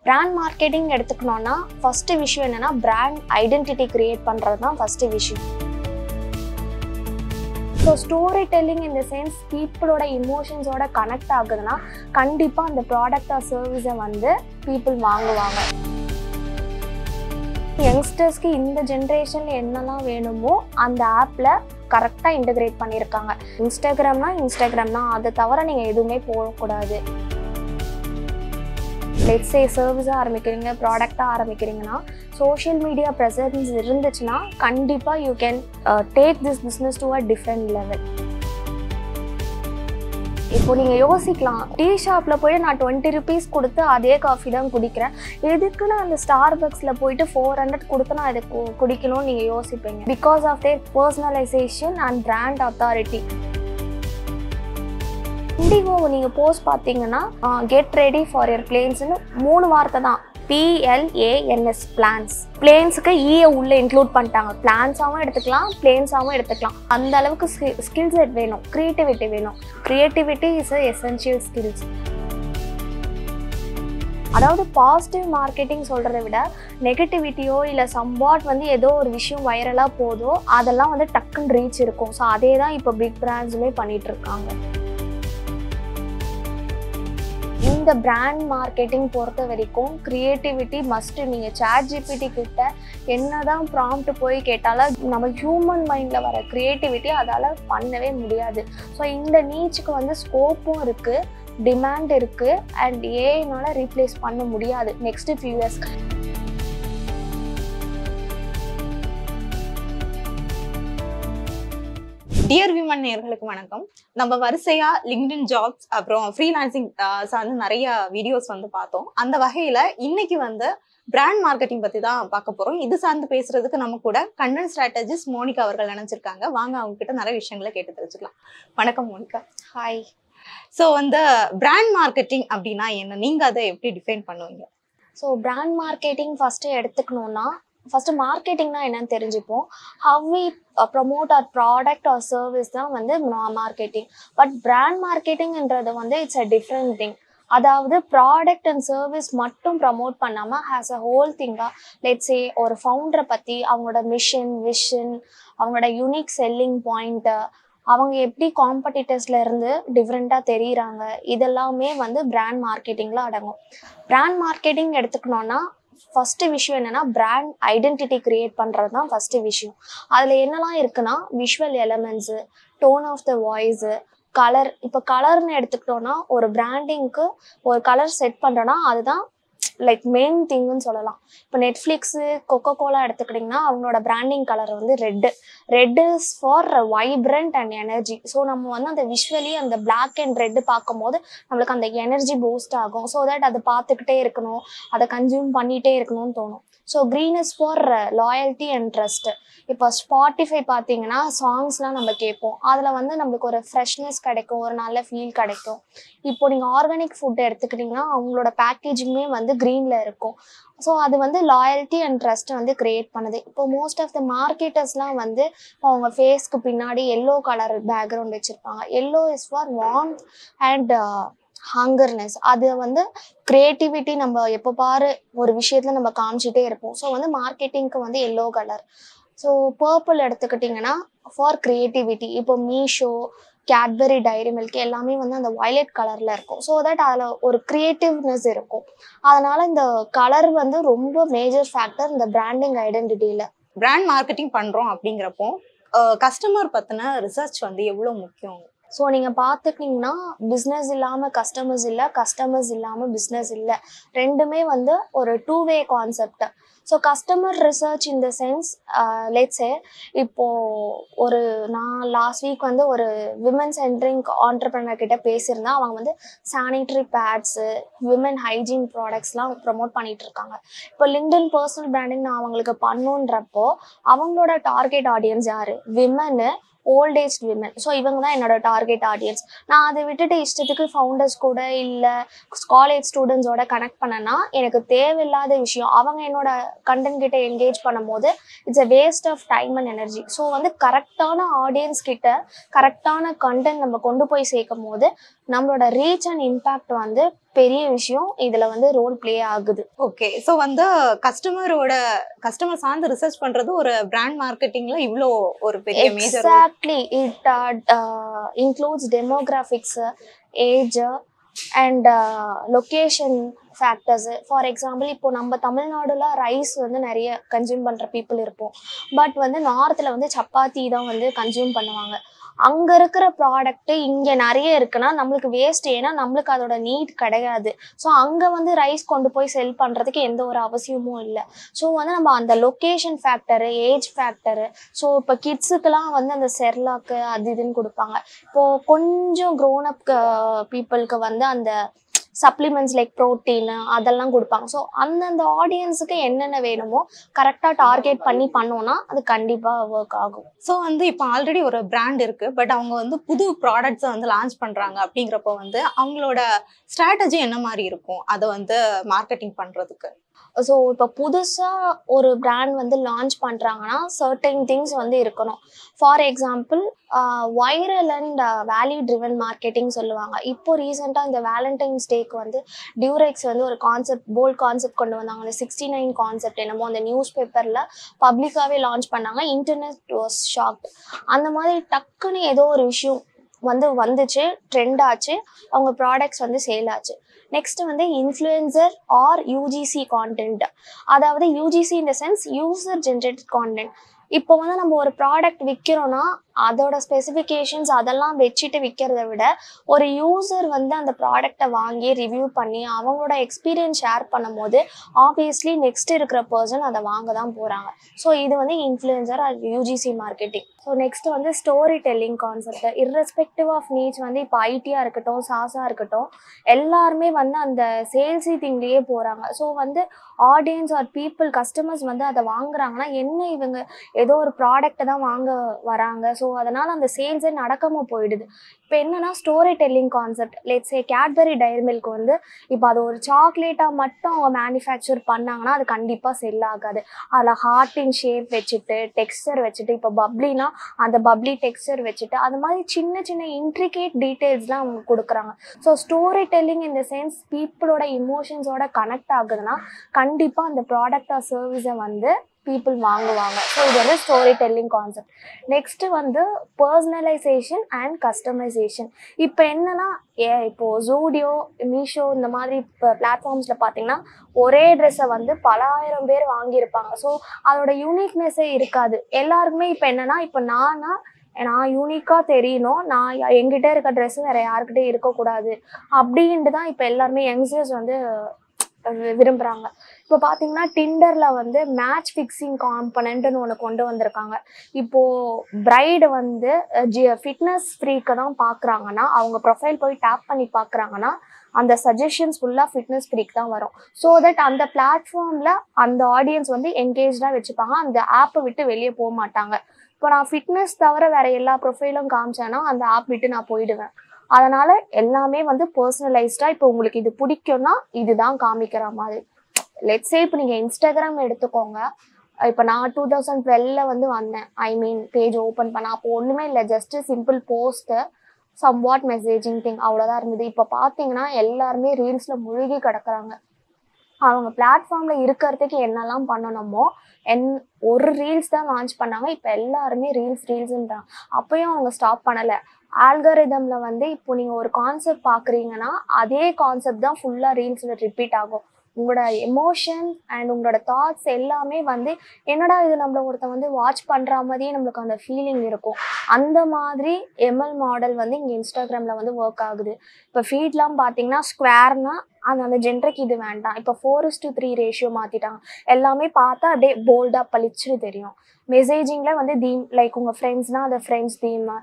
Brand marketing எடுத்துக்கணும்னா first விஷயம் என்னன்னா brand identity create பண்றது தான் ஃபர்ஸ்ட் விஷயம். So story telling in the sense பீப்புளோட இமோஷன்ஸோட கனெக்ட் ஆகுதுன்னா கண்டிப்பாக அந்த ப்ராடக்ட் ஆர் சர்வீஸை வந்து பீப்புள் வாங்குவாங்க. யங்ஸ்டர்ஸ்க்கு இந்த ஜென்ரேஷனில் என்னெல்லாம் வேணுமோ அந்த ஆப்பில் கரெக்டாக இன்டகிரேட் பண்ணியிருக்காங்க. இன்ஸ்டாகிராம் தான், அதை தவிர நீங்கள் எதுவுமே போகக்கூடாது. லெட்ஸ் சே சர்வீஸாக ஆரம்பிக்கிறீங்க, ப்ராடக்டாக ஆரம்பிக்கிறீங்கன்னா சோஷியல் மீடியா ப்ரெசன்ஸ் இருந்துச்சுன்னா கண்டிப்பாக you can take this business to a different level. இப்போ நீங்கள் யோசிக்கலாம், டீ ஷாப்பில் போய் நான் 20 rupees கொடுத்து அதே காஃபி தான் குடிக்கிறேன், எதுக்கு நான் அந்த ஸ்டார்பக்ஸில் போயிட்டு 400 கொடுத்து நான் இதை குடிக்கணும்னு நீங்கள் யோசிப்பீங்க. Because of their personalisation and brand authority. Indigo நீங்கள் போஸ்ட் பார்த்தீங்கன்னா கெட் ரெடி ஃபார் யர் பிளேன்ஸ்னு 3 வார்த்தை தான், PLANS பிளான்ஸ். பிளேன்ஸுக்கு ஈயை உள்ளே இன்க்ளூட் பண்ணிட்டாங்க. பிளான்ஸாகவும் எடுத்துக்கலாம், பிளேன்ஸாகவும் எடுத்துக்கலாம். அந்த அளவுக்கு ஸ்கில் செட் வேணும், க்ரியேட்டிவிட்டி வேணும். Creativity is a essential skills. அதாவது பாசிட்டிவ் மார்க்கெட்டிங் சொல்கிறத விட நெகட்டிவிட்டியோ இல்லை சம்வாட் வந்து ஏதோ ஒரு விஷயம் வைரலாக போதோ அதெல்லாம் வந்து டக்குன்னு ரீச் இருக்கும். ஸோ அதே தான் இப்போ பிக் பிராண்ட்ஸுமே பண்ணிகிட்ருக்காங்க. இந்த பிராண்ட் மார்க்கெட்டிங் பொறுத்த வரைக்கும் க்ரியேட்டிவிட்டி மஸ்ட்டு. நீங்கள் ChatGPT கிட்ட என்னதான் ப்ராம்ப்ட் போய் கேட்டாலும் நம்ம ஹியூமன் மைண்டில் வர க்ரியேட்டிவிட்டி அதால் பண்ணவே முடியாது. ஸோ இந்த நீச்சுக்கு வந்து ஸ்கோப்பும் இருக்குது, டிமாண்ட் இருக்குது, அண்ட் ஏஐனால ரீப்ளேஸ் பண்ண முடியாது நெக்ஸ்ட் ஃபியூ இயர்ஸ்க்கு. டியர் விமன் நேயர்களுக்கு வணக்கம். நம்ம வரிசையா லிங்க்டின் ஜாப்ஸ் அப்புறம் ஃப்ரீலான்சிங் சார்ந்து நிறைய வீடியோஸ் வந்து பார்த்தோம். அந்த வகையில இன்னைக்கு வந்து பிராண்ட் மார்க்கெட்டிங் பத்தி தான் பார்க்க போறோம். இது சார்ந்து பேசுறதுக்கு நம்ம கூட கண்டென்ட் ஸ்ட்ராட்டஜிஸ்ட் மோனிகா அவர்கள் நினைச்சிருக்காங்க. வாங்க அவங்க கிட்ட நிறைய விஷயங்களை கேட்டு தெரிஞ்சுக்கலாம். வணக்கம் மோனிகா. ஹாய். ஸோ வந்து பிராண்ட் மார்க்கெட்டிங் அப்படின்னா என்ன, நீங்க அதை எப்படி டிஃபைன் பண்ணுவீங்க? ஸோ பிராண்ட் மார்க்கெட்டிங் ஃபஸ்ட்டு எடுத்துக்கணுன்னா ஃபஸ்ட்டு மார்க்கெட்டிங்னா என்னன்னு தெரிஞ்சுப்போம். How we promote our product or service தான் வந்து மார்க்கெட்டிங். பட் பிராண்ட் மார்க்கெட்டிங்ன்றது வந்து இட்ஸ் அ டிஃப்ரெண்ட் திங். அதாவது ப்ராடக்ட் அண்ட் சர்வீஸ் மட்டும் ப்ரமோட் பண்ணாமல் ஹேஸ் அ ஹோல் திங்காக லெட்ஸ் சே ஒரு ஃபவுண்டரை பற்றி, அவங்களோட மிஷன், விஷன், அவங்களோட யூனிக் செல்லிங் பாயிண்ட்டு, அவங்க எப்படி காம்படிட்டர்ஸ்ல இருந்து டிஃப்ரெண்ட்டாக தெரியுறாங்க, இதெல்லாமே வந்து பிராண்ட் மார்க்கெட்டிங்கில் அடங்கும். பிராண்ட் மார்க்கெட்டிங் எடுத்துக்கணுன்னா ஃபஸ்ட்டு விஷயம் என்னென்னா பிராண்ட் ஐடென்டிட்டி கிரியேட் பண்ணுறது தான் ஃபஸ்ட்டு விஷயம். அதில் என்னெல்லாம் இருக்குன்னா visual elements, tone of the voice, colour. இப்போ கலர்னு எடுத்துக்கிட்டோன்னா ஒரு பிராண்டிங்க்கு ஒரு கலர் செட் பண்ணுறோன்னா அதுதான் லைக் மெயின் திங்குன்னு சொல்லலாம். இப்போ நெட்ஃப்ளிக்ஸு, கொக்கோகோலா எடுத்துக்கிட்டிங்கன்னா அவங்களோட பிராண்டிங் கலர் வந்து red is for vibrant and energy. So நம்ம வந்து அந்த விஷுவலி அந்த பிளாக் அண்ட் ரெட்டு பார்க்கும்போது நம்மளுக்கு அந்த எனர்ஜி பூஸ்ட் ஆகும். ஸோ தட் அதை பார்த்துக்கிட்டே இருக்கணும், அதை கன்சியூம் பண்ணிகிட்டே இருக்கணும்னு தோணும். So green is for loyalty and trust. இப்போ ஸ்பாட்டிஃபை பார்த்தீங்கன்னா சாங்ஸ்லாம் நம்ம கேட்போம், அதில் வந்து நம்மளுக்கு ஒரு ஃப்ரெஷ்னஸ் கிடைக்கும், ஒரு நல்ல ஃபீல் கிடைக்கும். இப்போ நீங்கள் ஆர்கானிக் ஃபுட் எடுத்துக்கிட்டிங்கன்னா அவங்களோட பேக்கேஜிங்குமே வந்து க்ரீனில் இருக்கும். ஸோ அது வந்து லாயல்ட்டி அண்ட் ட்ரஸ்ட்டை வந்து க்ரியேட் பண்ணுது. இப்போ மோஸ்ட் ஆஃப் த மார்க்கெட்டர்ஸ்லாம் வந்து அவங்க ஃபேஸ்க்கு பின்னாடி எல்லோ கலர் பேக்ரவுண்ட் வச்சுருப்பாங்க. Yellow is for warmth and hungerness. அது வந்து க்ரியேட்டிவிட்டி. நம்ம எப்போ பாரு ஒரு விஷயத்தில் நம்ம காமிச்சிட்டே இருப்போம். ஸோ வந்து மார்க்கெட்டிங்க்கு வந்து எல்லோ கலர். ஸோ பர்பிள் எடுத்துக்கிட்டிங்கன்னா ஃபார் க்ரியேட்டிவிட்டி. இப்போ மீஷோ, கேட்பரி டைரி மில்க் எல்லாமே வந்து அந்த வயலட் கலரில் இருக்கும். ஸோ தட் அதில் ஒரு க்ரியேட்டிவ்னஸ் இருக்கும். அதனால் இந்த கலர் வந்து ரொம்ப மேஜர் ஃபேக்டர் இந்த பிராண்டிங் ஐடென்டிட்டியில். பிராண்ட் மார்க்கெட்டிங் பண்ணுறோம் அப்படிங்கிறப்போ கஸ்டமர் பற்றின ரிசர்ச் வந்து எவ்வளோ முக்கியம்? ஸோ நீங்கள் பார்த்துக்கிட்டிங்கன்னா பிஸ்னஸ் இல்லாமல் கஸ்டமர்ஸ் இல்லை, கஸ்டமர்ஸ் இல்லாமல் பிஸ்னஸ் இல்லை. ரெண்டுமே வந்து ஒரு 2-way concept. So customer research in the sense let's say இப்போது நான் லாஸ்ட் வீக் வந்து ஒரு விமன் சென்ட்ரிங் ஆண்டர்ப்ரனர் கிட்ட பேசியிருந்தேன். அவங்க வந்து சானிட்டரி பேட்ஸு, விமன் ஹைஜீன் ப்ராடக்ட்ஸ்லாம் ப்ரமோட் பண்ணிகிட்டு இருக்காங்க. இப்போ லிங்க்டின் பர்சனல் பிராண்டிங் நான் அவங்களுக்கு பண்ணுன்றப்போ அவங்களோட டார்கெட் ஆடியன்ஸ் யார்? Women, old age women. So இவங்க தான் என்னோட டார்கெட் ஆடியன்ஸ். நான் அதை விட்டுட்டு இஷ்டத்துக்கு ஃபவுண்டர்ஸ் கூட இல்லை காலேஜ் ஸ்டூடெண்ட்ஸோட கனெக்ட் பண்ணேன்னா எனக்கு தேவையில்லாத விஷயம். அவங்க என்னோட கண்டென்ட் கிட்ட என்கேஜ் பண்ணும்போது it's a waste of time and energy. So வந்து கரெக்டான ஆடியன்ஸ் கிட்ட கரெக்டான கண்டென்ட் நம்ம கொண்டு போய் சேர்க்கும் போது நம்மளோட ரீச் அண்ட் இம்பேக்ட் வந்து பெரிய விஷயம் இதுல வந்து ரோல் பிளே ஆகுது. ஓகே, ஸோ வந்து கஸ்டமர் சார்ந்து ரிசர்ச் பண்றது ஒரு பிராண்ட் மார்க்கெட்டிங்ல இவ்வளோ ஒரு பெரிய major. Exactly, it includes demographics, age and location factors. For example இப்போ நம்ம தமிழ்நாடுல ரைஸ் வந்து நிறைய கன்சியூம் பண்ணுற பீப்புள் இருப்போம். பட் வந்து நார்த்தில் வந்து சப்பாத்தி தான் வந்து கன்சியூம் பண்ணுவாங்க. அங்கே இருக்கிற ப்ராடக்ட்டு இங்கே நிறைய இருக்குன்னா நம்மளுக்கு வேஸ்ட், ஏன்னா நம்மளுக்கு அதோட நீட் கிடையாது. ஸோ அங்கே வந்து ரைஸ் கொண்டு போய் செல் பண்ணுறதுக்கு எந்த ஒரு அவசியமும் இல்லை. ஸோ வந்து நம்ம அந்த location factor, age factor, so இப்போ கிட்ஸுக்கெல்லாம் வந்து அந்த செர்லாக்கு அது இதுன்னு கொடுப்பாங்க. இப்போது கொஞ்சம் க்ரோன் அப் பீப்புளுக்கு வந்து அந்த சப்ளிமெண்ட்ஸ் லைக் ப்ரோட்டீன் அதெல்லாம் கொடுப்பாங்க. ஸோ அந்தந்த ஆடியன்ஸுக்கு என்னென்ன வேணுமோ கரெக்டாக டார்கெட் பண்ணி பண்ணோன்னா அது கண்டிப்பாக ஒர்க் ஆகும். ஸோ வந்து இப்போ ஆல்ரெடி ஒரு பிராண்ட் இருக்கு, பட் அவங்க வந்து புது ப்ராடக்ட்ஸை வந்து லான்ச் பண்றாங்க. அப்படிங்கிறப்போ வந்து அவங்களோட ஸ்ட்ராட்டஜி என்ன மாதிரி இருக்கும் அதை வந்து மார்க்கெட்டிங் பண்றதுக்கு? ஸோ இப்போ புதுசாக ஒரு பிராண்ட் வந்து லான்ச் பண்ணுறாங்கன்னா சர்டைன் திங்ஸ் வந்து இருக்கணும். For example viral and value driven marketing சொல்லுவாங்க. இப்போ ரீசெண்டாக இந்த வேலண்டைன்ஸ் டேக்கு வந்து டியூரெக்ஸ் வந்து ஒரு போல்ட் கான்செப்ட் கொண்டு வந்தாங்க. அந்த 69 கான்செப்ட் என்னமோ அந்த நியூஸ் பேப்பரில் பப்ளிக்காகவே லான்ச் பண்ணாங்க. Internet was shocked. அந்த மாதிரி டக்குன்னு ஏதோ ஒரு விஷயம் வந்துச்சு, ட்ரெண்ட் ஆச்சு, அவங்க ப்ராடக்ட்ஸ் வந்து சேல் ஆச்சு. நெக்ஸ்ட் வந்து இன்ஃப்ளூயன்சர் ஆர் யூஜிசி கான்டென்ட். அதாவது UGC in the sense user generated content. இப்போ வந்து நம்ம ஒரு ப்ராடக்ட் விற்கிறோன்னா அதோட ஸ்பெசிஃபிகேஷன்ஸ் அதெல்லாம் வச்சுட்டு விற்கிறத விட ஒரு யூசர் வந்து அந்த ப்ராடக்டை வாங்கி ரிவ்யூ பண்ணி அவங்களோட எக்ஸ்பீரியன்ஸ் ஷேர் பண்ணும் போது ஆப்வியஸ்லி நெக்ஸ்ட் இருக்கிற பர்சன் அதை வாங்க தான் போகிறாங்க. ஸோ இது வந்து influencer or UGC marketing. So next வந்து story telling concept. Irrespective of needs வந்து இப்போ ஐடியாக இருக்கட்டும், சாஸாக இருக்கட்டும், எல்லாருமே வந்து அந்த சேல்ஸி திங்லேயே போகிறாங்க. ஸோ வந்து ஆடியன்ஸ் ஆர் பீப்புள் கஸ்டமர்ஸ் வந்து அதை வாங்குறாங்கன்னா என்ன இவங்க ஏதோ ஒரு ப்ராடக்டை தான் வாங்க வராங்க. ஸோ அதனால் அந்த சேல்ஸே நடக்காமல் போயிடுது. இப்போ என்னன்னா story telling concept. Let's Cadbury Dairy Milk வந்து இப்போ அது ஒரு சாக்லேட்டாக மட்டும் அவங்க மேனுஃபேக்சர் பண்ணாங்கன்னா அது கண்டிப்பாக செல் ஆகாது. அதில் ஹார்ட்டின் ஷேப் வச்சுட்டு டெக்ஸ்டர் வச்சுட்டு, இப்போ பப்ளினா அந்த பப்ளி டெக்ஸ்டர் வச்சுட்டு, அது மாதிரி சின்ன சின்ன இன்ட்ரிகேட் டீட்டெயில்ஸ்லாம் அவங்க கொடுக்குறாங்க. ஸோ ஸ்டோரி டெல்லிங் இந்த சென்ஸ் பீப்புளோட இமோஷன்ஸோட கனெக்ட் ஆகுதுன்னா கண்டிப்பாக அந்த ப்ராடக்ட் ஆர் சர்வீஸை வந்து பீப்புள் வாங்குவாங்க. ஸோ இது வந்து ஸ்டோரி டெல்லிங் கான்செப்ட். நெக்ஸ்ட்டு வந்து பர்சனலைசேஷன் அண்ட் கஸ்டமைசேஷன். இப்போ என்னன்னா இப்போது ஜூடியோ, மீஷோ இந்த மாதிரி இப்போ பிளாட்ஃபார்ம்ஸில் பார்த்தீங்கன்னா ஒரே ட்ரெஸ்ஸை வந்து பல ஆயிரம் பேர் வாங்கியிருப்பாங்க. ஸோ அதோட யூனிக்னஸே இருக்காது. எல்லாருக்குமே இப்போ என்னன்னா இப்போ நான் யூனிக்காக தெரியணும், நான் என்கிட்ட இருக்க ட்ரெஸ்ஸு வேறு யாருக்கிட்டே இருக்கக்கூடாது அப்படின்ட்டு தான் இப்போ எல்லாருமே யங்ஸ்டர்ஸ் வந்து விரும்புகிறாங்க. இப்போ பார்த்தீங்கன்னா டிண்டரில் வந்து மேட்ச் ஃபிக்ஸிங் காம்பனண்ட்டுன்னு ஒன்று கொண்டு வந்திருக்காங்க. இப்போது பிரைடு வந்து ஃபிட்னஸ் ஃப்ரீக்கை தான் பார்க்குறாங்கன்னா அவங்க ப்ரொஃபைல் போய் டேப் பண்ணி பார்க்குறாங்கன்னா அந்த சஜஷன்ஸ் ஃபுல்லாக ஃபிட்னஸ் ஃப்ரீக் தான் வரும். ஸோ தட் அந்த பிளாட்ஃபார்மில் அந்த ஆடியன்ஸ் வந்து என்கேஜாக வச்சுப்பாங்க, அந்த ஆப்பை விட்டு வெளியே போக மாட்டாங்க. இப்போ நான் ஃபிட்னஸ் தவிர வேறு எல்லா ப்ரொஃபைலும் காமிச்சேன்னா அந்த ஆப் விட்டு நான் போயிடுவேன். அதனால் எல்லாமே வந்து பர்சனலைஸ்டாக இப்போ உங்களுக்கு இது பிடிக்கும்னா இதுதான் காமிக்கிற மாதிரி. லெட்ஸே இப்போ நீங்கள் இன்ஸ்டாகிராம் எடுத்துக்கோங்க. இப்போ நான் 2012 வந்து வந்தேன், பேஜ் ஓப்பன் பண்ணேன். அப்போ ஒன்றுமே இல்லை, just simple post, somewhat messaging thing, அவ்வளோதான் இருந்தது. இப்போ பார்த்தீங்கன்னா எல்லாருமே ரீல்ஸில் முழுகி கிடக்குறாங்க. அவங்க பிளாட்ஃபார்மில் இருக்கிறதுக்கு என்னெல்லாம் பண்ணணுமோ ஒரு ரீல்ஸ் தான் லான்ச் பண்ணாங்க. இப்போ எல்லாருமே ரீல்ஸ்ன்றாங்க. அப்பயும் அவங்க ஸ்டாப் பண்ணலை. ஆல்கரிதமில் வந்து இப்போ நீங்கள் ஒரு கான்செப்ட் பார்க்குறீங்கன்னா அதே கான்செப்ட் தான் ஃபுல்லாக ரீல்ஸில் ரிப்பீட் ஆகும். உங்களோட எமோஷன் அண்ட் உங்களோட தாட்ஸ் எல்லாமே வந்து என்னடா இது நம்மளை ஒருத்தன் வந்து வாட்ச் பண்ணுற மாதிரியே நம்மளுக்கு அந்த ஃபீலிங் இருக்கும். அந்த மாதிரி எம்எல் மாடல் வந்து இங்கே இன்ஸ்டாகிராமில் வந்து ஒர்க் ஆகுது. இப்போ ஃபீட்லாம் பார்த்தீங்கன்னா ஸ்கொயர்னா அந்த ஜென்டருக்கு இது வேண்டாம். இப்போ 4:3 ரேஷியோ மாற்றிட்டாங்க. எல்லாமே பார்த்தா அப்படியே போல்டாக பளிச்சுன்னு தெரியும். மெசேஜிங்கில் வந்து தீம், லைக் உங்கள் ஃப்ரெண்ட்ஸ்னால் அந்த ஃப்ரெண்ட்ஸ் தீமு,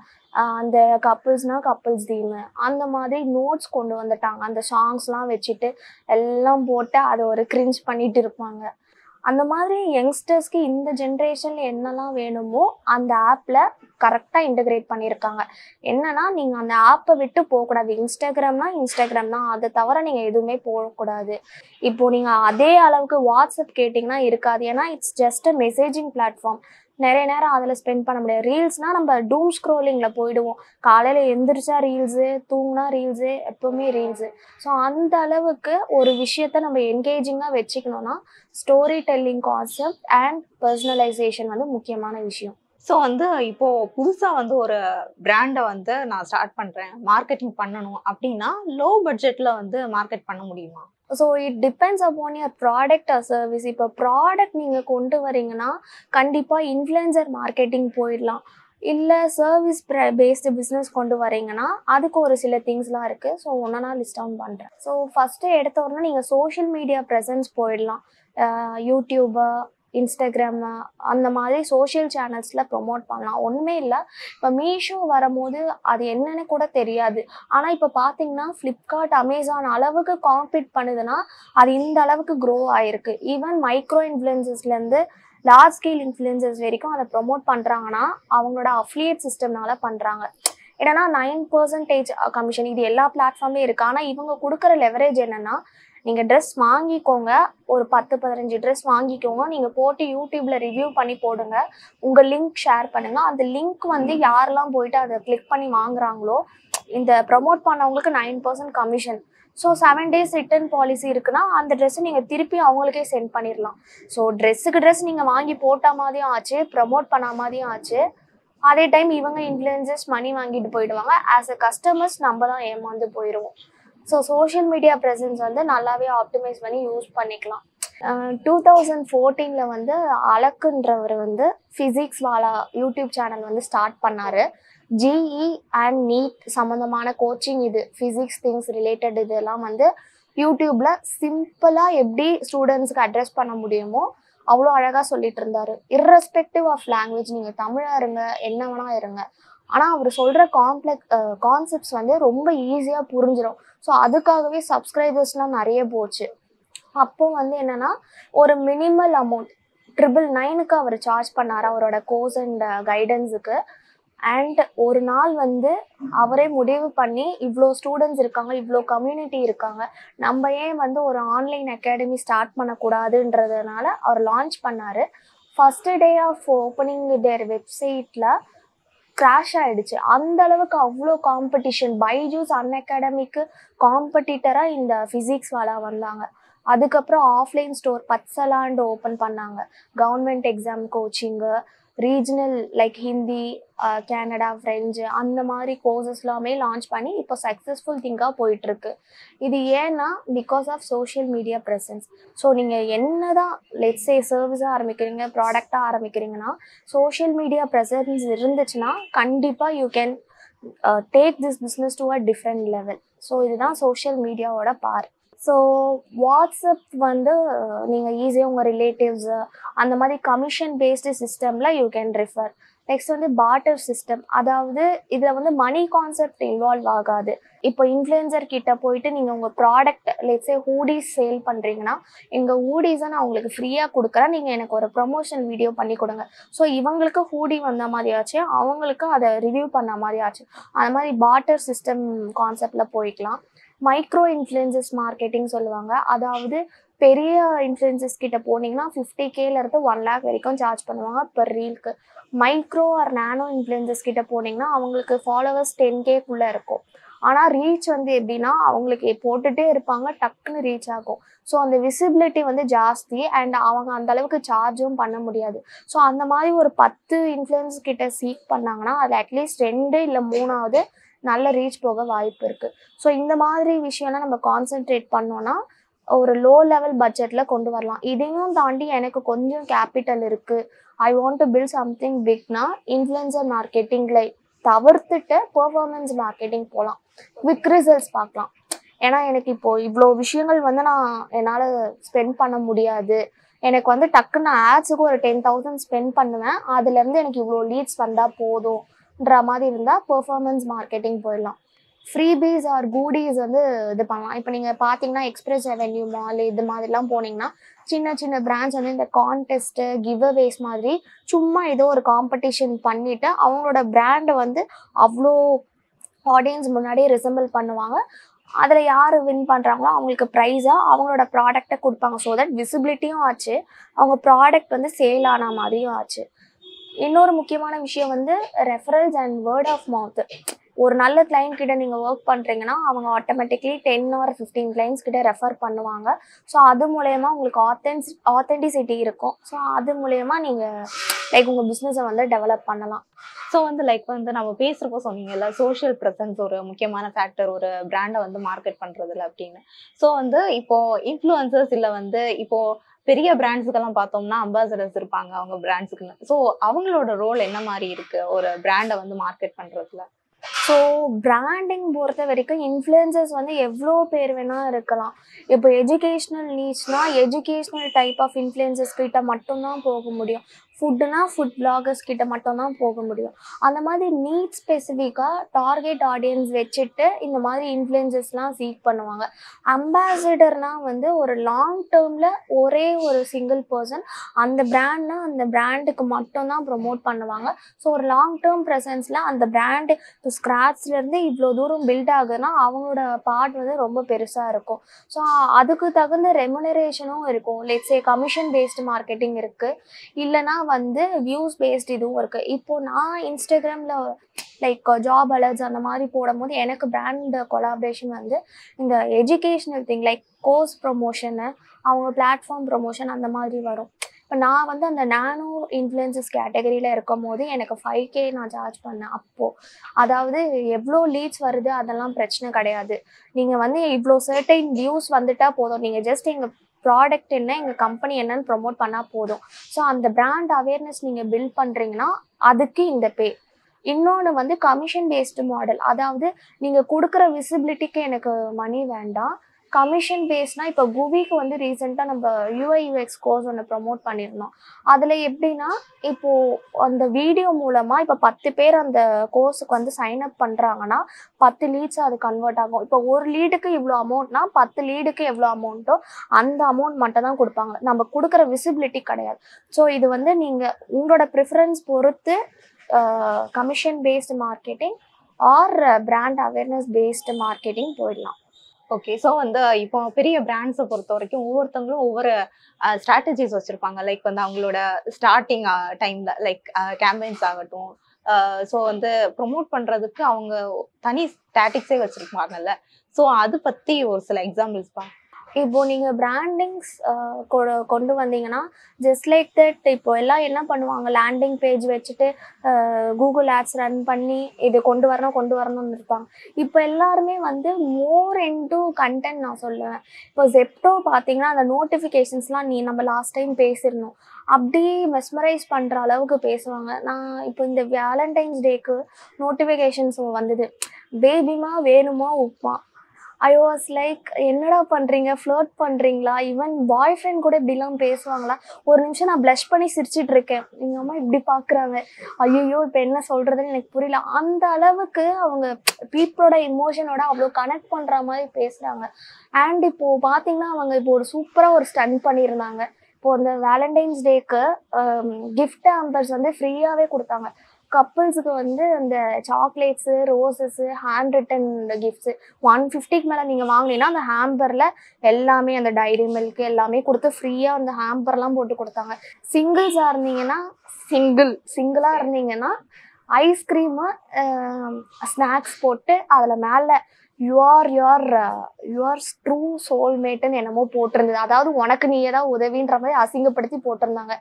அந்த கப்புள்ஸ்னால் கப்புள்ஸ் தீமு, அந்த மாதிரி நோட்ஸ் கொண்டு வந்துட்டாங்க. அந்த சாங்ஸ்லாம் வச்சுட்டு எல்லாம் போட்டு அதை ஒரு கிரிஞ்ச் பண்ணிட்டு இருப்பாங்க. அந்த மாதிரி யங்ஸ்டர்ஸ்க்கு இந்த ஜென்ரேஷனில் என்னெல்லாம் வேணுமோ அந்த ஆப்பில் கரெக்டாக இன்டகிரேட் பண்ணியிருக்காங்க. என்னன்னா நீங்கள் அந்த ஆப்பை விட்டு போகக்கூடாது. இன்ஸ்டாகிராம்னா இன்ஸ்டாகிராம் தான், அதை தவிர நீங்கள் எதுவுமே போகக்கூடாது. இப்போது நீங்கள் அதே அளவுக்கு வாட்ஸ்அப் கேட்டிங்கன்னா இருக்காது. ஏன்னா it's just a messaging platform. நிறைய நேரம் அதில் ஸ்பெண்ட் பண்ண முடியாது. ரீல்ஸ்னால் நம்ம டூம் ஸ்க்ரோலிங்கில் போயிடுவோம். காலையில் எந்திரிச்சா ரீல்ஸு, தூங்கினா ரீல்ஸு, எப்போவுமே ரீல்ஸு. ஸோ அந்த அளவுக்கு ஒரு விஷயத்த நம்ம என்கேஜிங்காக வச்சுக்கணுன்னா story telling concept and personalisation வந்து முக்கியமான விஷயம். ஸோ வந்து இப்போ புதுசாக வந்து ஒரு பிராண்டை வந்து நான் ஸ்டார்ட் பண்ணுறேன், மார்க்கெட்டிங் பண்ணணும் அப்படின்னா லோ பட்ஜெட்டில் வந்து மார்க்கெட் பண்ண முடியுமா? So it depends upon your product or service. இப்போ ப்ராடக்ட் நீங்கள் கொண்டு வரீங்கன்னா கண்டிப்பாக இன்ஃப்ளூயன்சர் மார்க்கெட்டிங் போயிடலாம். இல்லை சர்வீஸ் பேஸ்டு பிஸ்னஸ் கொண்டு வரீங்கன்னா அதுக்கு ஒரு சில திங்ஸ்லாம் இருக்குது. ஸோ ஒன்றா லிஸ்ட் டவுன் பண்ணுறேன். ஸோ ஃபஸ்ட்டு எடுத்த உடனே நீங்கள் சோஷியல் மீடியா ப்ரெசன்ஸ் போயிடலாம். யூடியூபு, இன்ஸ்டாகிராமு, அந்த மாதிரி சோஷியல் சேனல்ஸில் ப்ரொமோட் பண்ணலாம். ஒன்றுமே இல்லை. இப்போ மீஷோ வரும்போது அது என்னன்னு கூட தெரியாது. ஆனால் இப்போ பார்த்தீங்கன்னா ஃப்ளிப்கார்ட், அமேசான் அளவுக்கு காம்பீட் பண்ணுதுன்னா அது இந்த அளவுக்கு க்ரோ ஆகிருக்கு. ஈவன் மைக்ரோ இன்ஃப்ளூயன்சஸ்லேருந்து லார்ஜ் ஸ்கேல் இன்ஃப்ளூயன்சஸ் வரைக்கும் அதை ப்ரொமோட் பண்ணுறாங்கன்னா அவங்களோட அஃபிலியேட் சிஸ்டம்னால பண்ணுறாங்க. ஏன்னா 9% கமிஷன் இது எல்லா பிளாட்ஃபார்ம்லேயும் இருக்குது. ஆனால் இவங்க கொடுக்குற லெவரேஜ் என்னென்னா, நீங்கள் ட்ரெஸ் வாங்கிக்கோங்க, ஒரு 10-15 ட்ரெஸ் வாங்கிக்கோங்க, நீங்கள் போட்டு யூடியூப்பில் ரிவ்யூ பண்ணி போடுங்க, உங்கள் லிங்க் ஷேர் பண்ணுங்கள். அந்த லிங்க் வந்து யாரெல்லாம் போயிட்டு அதை கிளிக் பண்ணி வாங்குறாங்களோ இந்த ப்ரமோட் பண்ணவங்களுக்கு 9% commission. So 7 days return policy இருக்குன்னா அந்த ட்ரெஸ்ஸை நீங்கள் திருப்பி அவங்களுக்கே சென்ட் பண்ணிடலாம். ஸோ ட்ரெஸ்ஸுக்கு ட்ரெஸ் நீங்கள் வாங்கி போட்டால் மாதிரியும் ஆச்சு, ப்ரமோட் பண்ண மாதிரியும் ஆச்சு. அதே டைம் இவங்க இன்ஃப்ளூயன்சர்ஸ் மணி வாங்கிட்டு போயிடுவாங்க. ஆஸ் அ கஸ்டமர்ஸ் நம்ம தான் ஏமாந்து போயிடுவோம். ஸோ சோஷியல் மீடியா ப்ரெசன்ஸ் வந்து நல்லாவே ஆப்டிமைஸ் பண்ணி யூஸ் பண்ணிக்கலாம். 2014 வந்து அலக்குன்றவர் வந்து ஃபிசிக்ஸ் வாலா யூடியூப் சேனல் வந்து ஸ்டார்ட் பண்ணார். ஜிஇ அண்ட் நீட் சம்மந்தமான கோச்சிங், இது ஃபிசிக்ஸ் திங்ஸ் ரிலேட்டட் இதெல்லாம் வந்து யூடியூப்பில் சிம்பிளாக எப்படி ஸ்டூடெண்ட்ஸுக்கு அட்ரஸ் பண்ண முடியுமோ அவ்வளோ அழகாக சொல்லிட்டு இருந்தார். இர்ரெஸ்பெக்டிவ் ஆஃப் லாங்குவேஜ், நீங்கள் தமிழாக இருங்க, என்ன வேணால் இருங்க, ஆனால் அவர் சொல்கிற கான்செப்ட்ஸ் வந்து ரொம்ப ஈஸியாக புரிஞ்சிடும். ஸோ அதுக்காகவே சப்ஸ்கிரைபர்ஸ்லாம் நிறைய போச்சு. அப்போ வந்து என்னென்னா ஒரு மினிமல் அமௌண்ட் 999க்கு அவர் சார்ஜ் பண்ணார் அவரோட கோர்ஸ் அண்ட் கைடன்ஸுக்கு. அண்ட் ஒரு நாள் வந்து அவரே முடிவு பண்ணி இவ்வளோ ஸ்டூடெண்ட்ஸ் இருக்காங்க, இவ்வளோ கம்யூனிட்டி இருக்காங்க, நம்ம ஏன் வந்து ஒரு ஆன்லைன் அகாடமி ஸ்டார்ட் பண்ணக்கூடாதுன்றதுனால அவர் லான்ச் பண்ணார். ஃபஸ்ட்டு டே ஆஃப் ஓப்பனிங் தேர் வெப்சைட்டில் கிராஷ் ஆகிடுச்சு. அந்த அளவுக்கு அவ்வளோ காம்படிஷன். பைஜூஸ் அன்அகாடமிக்கு காம்படிட்டராக இந்த ஃபிசிக்ஸ் வாலா வந்தாங்க. அதுக்கப்புறம் ஆஃப்லைன் ஸ்டோர் பட்சலாண்டு ஓப்பன் பண்ணாங்க. Government exam coaching, regional like Hindi, Canada, French, அந்த மாதிரி கோர்சஸ் எல்லாமே லான்ச் பண்ணி இப்போ சக்ஸஸ்ஃபுல் திங்காக போயிட்டுருக்கு. இது ஏன்னா because of social media presence. So நீங்கள் என்ன தான் லெட்ஸே சர்வீஸாக ஆரம்பிக்கிறீங்க, ப்ராடக்டாக ஆரம்பிக்கிறீங்கன்னா சோஷியல் மீடியா ப்ரெசன்ஸ் இருந்துச்சுன்னா கண்டிப்பாக you can take this business to a different level. So இதுதான் சோஷியல் மீடியாவோட பார். ஸோ வாட்ஸ்அப் வந்து நீங்கள் ஈஸியாக உங்கள் ரிலேட்டிவ்ஸு அந்த மாதிரி கமிஷன் பேஸ்டு சிஸ்டமில் யூ கேன் ரெஃபர். நெக்ஸ்ட் வந்து பார்ட்டர் சிஸ்டம், அதாவது இதில் வந்து மணி கான்செப்ட் இன்வால்வ் ஆகாது. இப்போ இன்ஃப்ளூயன்சர் கிட்ட போயிட்டு நீங்கள் உங்கள் ப்ராடக்ட் லெட்ஸே ஹூடிஸ் சேல் பண்ணுறீங்கன்னா எங்கள் ஹூடிஸை நான் உங்களுக்கு ஃப்ரீயாக கொடுக்குறேன், நீங்கள் எனக்கு ஒரு ப்ரொமோஷன் வீடியோ பண்ணி கொடுங்க. ஸோ இவங்களுக்கு ஹூடி வந்த மாதிரி ஆச்சு, அவங்களுக்கு அதை ரிவ்யூ பண்ண மாதிரி ஆச்சு. அந்த மாதிரி பார்ட்டர் சிஸ்டம் கான்செப்டில் போய்க்கலாம். மைக்ரோ இன்ஃப்ளூயன்சஸ் மார்க்கெட்டிங் சொல்லுவாங்க. அதாவது பெரிய இன்ஃப்ளூயன்சஸ் கிட்ட போனீங்கன்னா 50Kலேருந்து 1 lakh வரைக்கும் சார்ஜ் பண்ணுவாங்க பெர் ரீலுக்கு. மைக்ரோ ஆர் நானோ இன்ஃப்ளூயன்சஸ் கிட்ட போனீங்கன்னா அவங்களுக்கு ஃபாலோவர்ஸ் 10Kக்குள்ளே இருக்கும். ஆனால் ரீச் வந்து எப்படின்னா அவங்களுக்கு போட்டுகிட்டே இருப்பாங்க, டக்குன்னு ரீச் ஆகும். ஸோ அந்த விசிபிலிட்டி வந்து ஜாஸ்தி அண்ட் அவங்க அந்தளவுக்கு சார்ஜும் பண்ண முடியாது. ஸோ அந்த மாதிரி ஒரு 10 இன்ஃப்ளூயன்ஸ் கிட்ட சீக் பண்ணாங்கன்னா அது அட்லீஸ்ட் 2 இல்லை 3ஆவது நல்ல ரீச் போக வாய்ப்பு இருக்குது. ஸோ இந்த மாதிரி விஷயம்லாம் நம்ம கான்சென்ட்ரேட் பண்ணோன்னா ஒரு லோ லெவல் பட்ஜெட்டில் கொண்டு வரலாம். இதையும் தாண்டி எனக்கு கொஞ்சம் கேபிட்டல் இருக்குது, I want to build something பிக்னா இன்ஃப்ளூயன்சர் மார்க்கெட்டிங்கில் தவிர்த்துட்டு பெர்ஃபார்மன்ஸ் மார்க்கெட்டிங் போகலாம், குவிக் ரிசல்ட்ஸ் பார்க்கலாம். ஏன்னா எனக்கு இப்போது இவ்வளோ விஷயங்கள் வந்து என்னால் ஸ்பெண்ட் பண்ண முடியாது. எனக்கு வந்து டக்குன்னு ஆட்ஸுக்கு ஒரு 10,000 ஸ்பெண்ட் பண்ணுவேன், அதுலேருந்து எனக்கு இவ்வளோ லீட்ஸ் வந்தால் போதும்ன்ற மாதிரி இருந்தால் பெர்ஃபார்மன்ஸ் மார்க்கெட்டிங் போயிடலாம். ஃப்ரீபீஸ் ஆர் கூடிஸ் வந்து இது பண்ணலாம். இப்போ நீங்கள் பார்த்தீங்கன்னா எக்ஸ்பிரஸ் அவென்யூ மால் இது மாதிரிலாம் போனீங்கன்னா சின்ன சின்ன பிராண்ட்ஸ் வந்து இந்த கான்டெஸ்ட்டு கிவ் அவேஸ் மாதிரி சும்மா ஏதோ ஒரு காம்படிஷன் பண்ணிவிட்டு அவங்களோட பிராண்டை வந்து அவ்வளோ ஆடியன்ஸ் முன்னாடியே ரிசம்பிள் பண்ணுவாங்க. அதில் யார் வின் பண்ணுறாங்களோ அவங்களுக்கு ப்ரைஸாக அவங்களோட ப்ராடக்டை கொடுப்பாங்க. ஸோ தட் விசிபிலிட்டியும் ஆச்சு, அவங்க ப்ராடக்ட் வந்து சேல் ஆன மாதிரியும் ஆச்சு. இன்னொரு முக்கியமான விஷயம் வந்து ரெஃபரல்ஸ் அண்ட் வேர்ட் ஆஃப் மவுத்து. ஒரு நல்ல கிளைண்ட் கிட்ட நீங்கள் ஒர்க் பண்ணுறீங்கன்னா அவங்க ஆட்டோமேட்டிக்லி 10 or 15 கிளைண்ட்ஸ் கிட்ட ரெஃபர் பண்ணுவாங்க. ஸோ அது மூலயமா உங்களுக்கு ஆத்தென்டிசிட்டி இருக்கும். ஸோ அது மூலயமா நீங்கள் லைக் உங்கள் பிஸ்னஸை வந்து டெவலப் பண்ணலாம். ஸோ வந்து லைக் வந்து நம்ம பேசுகிறப்போ சொன்னீங்கல்ல, சோஷியல் ப்ரெசன்ஸ் ஒரு முக்கியமான ஃபேக்டர் ஒரு பிராண்டை வந்து மார்க்கெட் பண்ணுறதுல அப்படின்னு. ஸோ வந்து இப்போ இன்ஃப்ளூயன்சர்ஸ் இல்லை வந்து இப்போ பெரிய பிராண்ட்ஸுக்கெல்லாம் பார்த்தோம்னா அம்பாசடர்ஸ் இருப்பாங்க அவங்க பிராண்ட்ஸுக்குன்னு. ஸோ அவங்களோட ரோல் என்ன மாதிரி இருக்கு ஒரு பிராண்டை வந்து மார்க்கெட் பண்ணுறதுல? ஸோ பிராண்டிங் பொறுத்த வரைக்கும் இன்ஃப்ளூயன்சர்ஸ் வந்து எவ்வளோ பேர் வேணால் இருக்கலாம். இப்போ எஜுகேஷ்னல் நீட்ஸ்னால் எஜுகேஷ்னல் டைப் ஆஃப் இன்ஃப்ளூயன்சர்ஸ் கிட்ட மட்டும்தான் போக முடியும். ஃபுட்டுனா ஃபுட் பிளாகர்ஸ் கிட்ட மட்டும்தான் போக முடியும். அந்த மாதிரி நீட் ஸ்பெசிஃபிக்காக டார்கெட் ஆடியன்ஸ் வச்சுட்டு இந்த மாதிரி இன்ஃப்ளூயன்சர்ஸ்லாம் சீக் பண்ணுவாங்க. அம்பாசிடர்னால் வந்து ஒரு லாங் டேர்மில் ஒரே ஒரு சிங்கிள் பர்சன் அந்த பிராண்ட்னா அந்த பிராண்டுக்கு மட்டும்தான் ப்ரொமோட் பண்ணுவாங்க. ஸோ ஒரு லாங் டேர்ம் ப்ரெசன்ஸில் அந்த பிராண்டு இப்போ ஸ்க்ராட்ச்லேருந்து இவ்வளோ தூரம் பில்ட் ஆகுதுன்னா அவங்களோட பார்ட் வந்து ரொம்ப பெருசாக இருக்கும். ஸோ அதுக்கு தகுந்த ரெமுனரேஷனும் இருக்கும். Let's say commission based marketing இருக்குது, இல்லைனா வந்து வியூஸ் பேஸ்டு இதுவும் இருக்குது. இப்போது நான் இன்ஸ்டாகிராமில் லைக் ஜாப் அலர்ட்ஸ் அந்த மாதிரி போடும்போது எனக்கு பிராண்ட் கொலாபரேஷன் வந்து இந்த educational thing like course promotion அவங்க பிளாட்ஃபார்ம் ப்ரொமோஷன் அந்த மாதிரி வரும். இப்போ நான் வந்து அந்த நானோ இன்ஃப்ளூயன்சஸ் கேட்டகரியில் இருக்கும் போது எனக்கு 5K நான் சார்ஜ் பண்ணேன் அப்போது. அதாவது எவ்வளோ லீட்ஸ் வருது அதெல்லாம் பிரச்சனை கிடையாது. நீங்கள் வந்து இவ்வளோ சர்டைன் வியூஸ் வந்துட்டால் போதும், நீங்கள் ஜஸ்ட் எங்கள் ப்ராடக்ட் என்ன எங்கள் கம்பெனி என்னன்னு ப்ரொமோட் பண்ணால் போதும். ஸோ அந்த பிராண்ட் அவேர்னஸ் நீங்கள் பில்ட் பண்ணுறீங்கன்னா அதுக்கு இந்த பே. இன்னொன்று வந்து கமிஷன் பேஸ்டு மாடல். அதாவது நீங்கள் கொடுக்குற விசிபிலிட்டிக்கு எனக்கு மணி வேண்டாம், கமிஷன் பேஸ்னால் இப்போ குவிக்கு வந்து ரீசெண்டாக நம்ம UI/UX கோர்ஸ் ஒன்று ப்ரொமோட் பண்ணியிருந்தோம். அதில் எப்படின்னா இப்போது அந்த வீடியோ மூலமாக இப்போ 10 பேர் அந்த கோர்ஸுக்கு வந்து சைன்அப் பண்ணுறாங்கன்னா 10 லீட்ஸ் அது கன்வெர்ட் ஆகும். இப்போ ஒரு லீடுக்கு இவ்வளோ அமௌண்ட்னா 10 லீடுக்கு எவ்வளோ அமௌண்ட்டோ அந்த அமௌண்ட் மட்டும் தான் கொடுப்பாங்க, நம்ம கொடுக்குற விசிபிலிட்டி கிடையாது. ஸோ இது வந்து நீங்கள் உங்களோட ப்ரிஃபரன்ஸ் பொறுத்து commission based marketing R brand awareness based marketing போயிடலாம். ஓகே. ஸோ வந்து இப்போ பெரிய பிராண்ட்ஸை பொறுத்த வரைக்கும் ஒவ்வொருத்தவங்களும் ஒவ்வொரு ஸ்ட்ராட்டஜிஸ் வச்சுருப்பாங்க. லைக் வந்து அவங்களோட ஸ்டார்டிங் டைமில் லைக் கேம்பெயின்ஸ் ஆகட்டும், ஸோ வந்து ப்ரொமோட் பண்ணுறதுக்கு அவங்க தனி ஸ்டாட்டிக்ஸே வச்சுருப்பாங்கல்ல. ஸோ அது பற்றி ஒரு சில எக்ஸாம்பிள்ஸ் பா. இப்போது நீங்கள் பிராண்டிங்ஸ் கொண்டு வந்தீங்கன்னா ஜஸ்ட் லைக் தட் இப்போ எல்லாம் என்ன பண்ணுவாங்க, லேண்டிங் பேஜ் வச்சுட்டு கூகுள் ஆட்ஸ் ரன் பண்ணி இது கொண்டு வரணும்னு இருப்பாங்க. இப்போ எல்லாருமே வந்து மோர் இன்டு கண்டென்ட் நான் சொல்லுவேன். இப்போ ஜெப்டோ பார்த்தீங்கன்னா அந்த நோட்டிஃபிகேஷன்ஸ்லாம் நம்ம லாஸ்ட் டைம் பேசியிருந்தோம், அப்படியே மெஸ்மரைஸ் பண்ணுற அளவுக்கு பேசுவாங்க. நான் இப்போ இந்த வேலண்டைன்ஸ் டேக்கு நோட்டிஃபிகேஷன்ஸ் வந்தது, பேபிமா வேணுமா உப்மா. ஐ வாஸ் லைக் என்னடா பண்ணுறீங்க, ஃப்ளர்ட் பண்ணுறீங்களா, ஈவன் பாய் ஃப்ரெண்ட் கூட இப்படிலாம் பேசுவாங்களா. ஒரு நிமிஷம் நான் ப்ளஷ் பண்ணி சிரிச்சிட்டு இருக்கேன், எங்கள் அம்மா இப்படி பார்க்குறாங்க, ஐயோ இப்போ என்ன சொல்கிறதுன்னு எனக்கு புரியல. அந்த அளவுக்கு அவங்க பீப்புளோட இமோஷனோட அவ்வளோ கனெக்ட் பண்ணுற மாதிரி பேசுகிறாங்க. அண்ட் இப்போது பார்த்தீங்கன்னா அவங்க இப்போ ஒரு சூப்பராக ஒரு ஸ்டன் பண்ணியிருந்தாங்க. இப்போது அந்த வேலண்டைன்ஸ் டேக்கு கிஃப்ட் ஹேம்பர்ஸ் வந்து ஃப்ரீயாகவே கொடுத்தாங்க. கப்புள்ஸுக்கு வந்து அந்த சாக்லேட்ஸு, ரோசஸ்ஸு, ஹேண்ட் ரிட்டன் கிஃப்ட்ஸு 150க்கு மேலே நீங்கள் வாங்கினீங்கன்னா அந்த ஹேம்பரில் எல்லாமே அந்த டைரி மில்க் எல்லாமே கொடுத்து ஃப்ரீயாக அந்த ஹேம்பர்லாம் போட்டு கொடுத்தாங்க. சிங்கிளாக இருந்தீங்கன்னா ஐஸ்கிரீமு ஸ்நாக்ஸ் போட்டு அதில் மேலே யுவர் ட்ரூ சோல்மேட்டுன்னு என்னமோ போட்டிருந்தது. அதாவது உனக்கு நீயே தான் உதவின்ற மாதிரி அசிங்கப்படுத்தி போட்டிருந்தாங்க.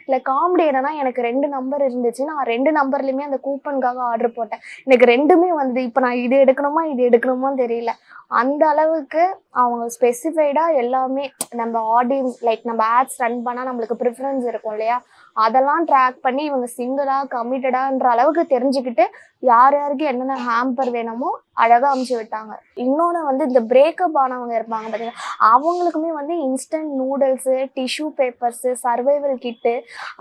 இல்லை காமெடி என்னன்னா, எனக்கு 2 நம்பர் இருந்துச்சு, நான் 2 நம்பர்லையுமே அந்த கூப்பனுக்காக ஆர்டர் போட்டேன், எனக்கு 2மே வந்தது. இப்போ நான் இது எடுக்கணுமான்னு தெரியல. அந்த அளவுக்கு அவங்க ஸ்பெசிஃபைடாக எல்லாமே நம்ம ஆடியன்ஸ் லைக் நம்ம ஆட்ஸ் ரன் பண்ணால் நம்மளுக்கு ப்ரிஃபரன்ஸ் இருக்கும் இல்லையா, அதெல்லாம் ட்ராக் பண்ணி இவங்க சிங்கிளாக கமிட்டடான்ற அளவுக்கு தெரிஞ்சுக்கிட்டு யார் யாருக்கு என்னென்ன ஹேம்பர் வேணுமோ அழகாக அமுச்சு விட்டாங்க. இன்னொன்று வந்து இந்த பிரேக்கப் ஆனவங்க இருப்பாங்க பார்த்தீங்கன்னா, அவங்களுக்குமே வந்து instant noodles, tissue papers, survival kit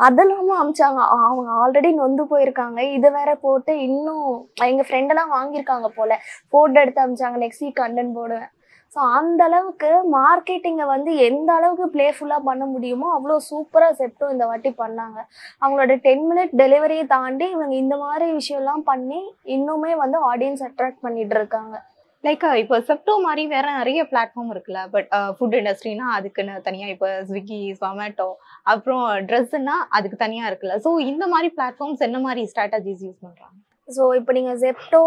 அதெல்லாமும் அமுச்சாங்க. அவங்க ஆல்ரெடி நொந்து போயிருக்காங்க. இதை வேற போட்டு இன்னும் எங்கள் ஃப்ரெண்டெல்லாம் வாங்கியிருக்காங்க போல், ஃபோட்டோ எடுத்து அமுச்சாங்க. நெக்ஸ்ட் வீக் கண்டென்ட் போடுவேன். ஸோ அந்த அளவுக்கு மார்க்கெட்டிங்கை வந்து எந்த அளவுக்கு பிளேஃபுல்லாக பண்ண முடியுமோ அவ்வளோ சூப்பராக செப்டோ இந்த வாட்டி பண்ணாங்க. அவங்களோட 10 மினிட் டெலிவரியை தாண்டி இவங்க இந்த மாதிரி விஷயம்லாம் பண்ணி இன்னுமே வந்து ஆடியன்ஸ் அட்ராக்ட் பண்ணிட்டு இருக்காங்க. லைக் இப்போ செப்டோ மாதிரி வேற நிறைய பிளாட்ஃபார்ம் இருக்குல்ல. பட் ஃபுட் இண்டஸ்ட்ரினா அதுக்குன்னு தனியா இப்போ ஸ்விக்கி, ஜொமேட்டோ, அப்புறம் ட்ரெஸ்ஸுன்னா அதுக்கு தனியா இருக்குல்ல. ஸோ இந்த மாதிரி பிளாட்ஃபார்ம்ஸ் என்ன மாதிரி ஸ்ட்ராட்டஜிஸ் யூஸ் பண்றாங்க? ஸோ இப்போ நீங்கள் ஜெப்டோ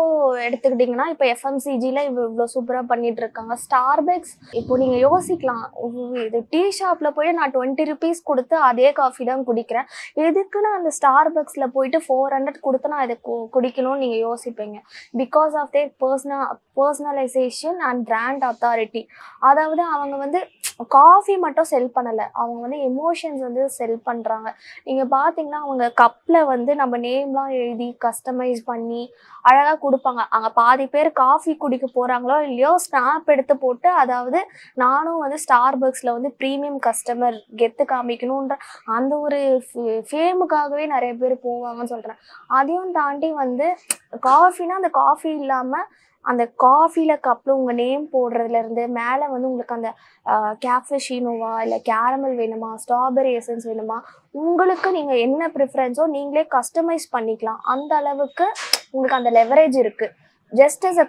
எடுத்துக்கிட்டிங்கன்னா, இப்போ எஃப்எம்சிஜியில் இவ்வளோ சூப்பராக பண்ணிட்டு இருக்காங்க. ஸ்டார்பக்ஸ் இப்போ நீங்கள் யோசிக்கலாம், இது டீ ஷாப்பில் போய் நான் 20 ருபீஸ் கொடுத்து அதே காஃபி தான் குடிக்கிறேன், எதுக்கு நான் அந்த ஸ்டார்பக்ஸில் போயிட்டு 400 கொடுத்து நான் இதை குடிக்கணும்னு நீங்கள் யோசிப்பீங்க. Because of their personalisation and brand authority. அதாவது அவங்க வந்து காஃபி மட்டும் செல் பண்ணலை, அவங்க வந்து எமோஷன்ஸ் வந்து செல் பண்ணுறாங்க. நீங்கள் பார்த்தீங்கன்னா அவங்க கப்பில் வந்து நம்ம நேம்லாம் எழுதி கஸ்டமைஸ் பண்ணி அழகாக கொடுப்பாங்க. அங்கே பாதி பேர் காஃபி குடிக்க போகிறாங்களோ இல்லையோ ஸ்னாப் எடுத்து போட்டு, அதாவது நானும் வந்து ஸ்டார்பக்ஸில் வந்து ப்ரீமியம் கஸ்டமர் கெத்து காமிக்கணுன்ற அந்த ஒரு ஃபேமுக்காகவே நிறைய பேர் போவாங்கன்னு சொல்கிறேன். அதையும் தாண்டி வந்து காஃபினா அந்த காஃபி இல்லாமல் அந்த காஃபியில் கப்பில் உங்கள் நேம் போடுறதுலேருந்து மேலே வந்து உங்களுக்கு அந்த கேஃபஷீனோவா இல்லை கேரமல் வேணுமா, ஸ்ட்ராபெரி எசன்ஸ் வேணுமா, உங்களுக்கு நீங்கள் என்ன ப்ரிஃபரன்ஸோ நீங்களே கஸ்டமைஸ் பண்ணிக்கலாம். அந்த அளவுக்கு உங்களுக்கு அந்த லெவரேஜ் இருக்குது. ஜஸ்ட் அஸ் அ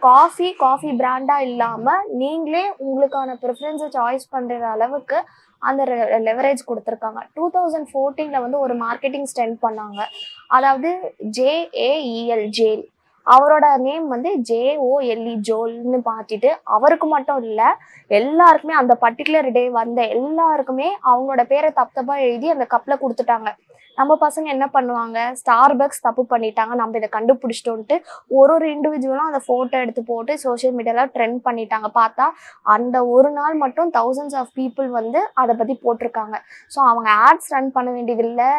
காஃபி பிராண்டாக இல்லாமல் நீங்களே உங்களுக்கான ப்ரிஃபரன்ஸை சாய்ஸ் பண்ணுற அளவுக்கு அந்த லெவரேஜ் கொடுத்துருக்காங்க. 2014 வந்து ஒரு மார்க்கெட்டிங் ஸ்டெண்ட் பண்ணாங்க. அதாவது JAEL ஜேல், அவரோட நேம் வந்து JOLE ஜோல்னு பார்த்துட்டு அவருக்கு மட்டும் இல்லை எல்லாருக்குமே அந்த பர்டிகுலர் டே வந்த எல்லாருக்குமே அவங்களோட பேரை தப்பாக எழுதி அந்த கப்பில் கொடுத்துட்டாங்க. நம்ம பசங்க என்ன பண்ணுவாங்க, ஸ்டார்பக்ஸ் தப்பு பண்ணிட்டாங்க நம்ம இதை கண்டுபிடிச்சிட்டோன்ட்டு ஒரு இண்டிவிஜுவலும் அந்த ஃபோட்டோ எடுத்து போட்டு சோஷியல் மீடியாவில் ட்ரெண்ட் பண்ணிட்டாங்க. பார்த்தா அந்த ஒரு நாள் மட்டும் thousands ஆஃப் பீப்புள் வந்து அதை பற்றி போட்டிருக்காங்க. ஸோ அவங்க ஆட்ஸ் ரன் பண்ண வேண்டியதில்லை,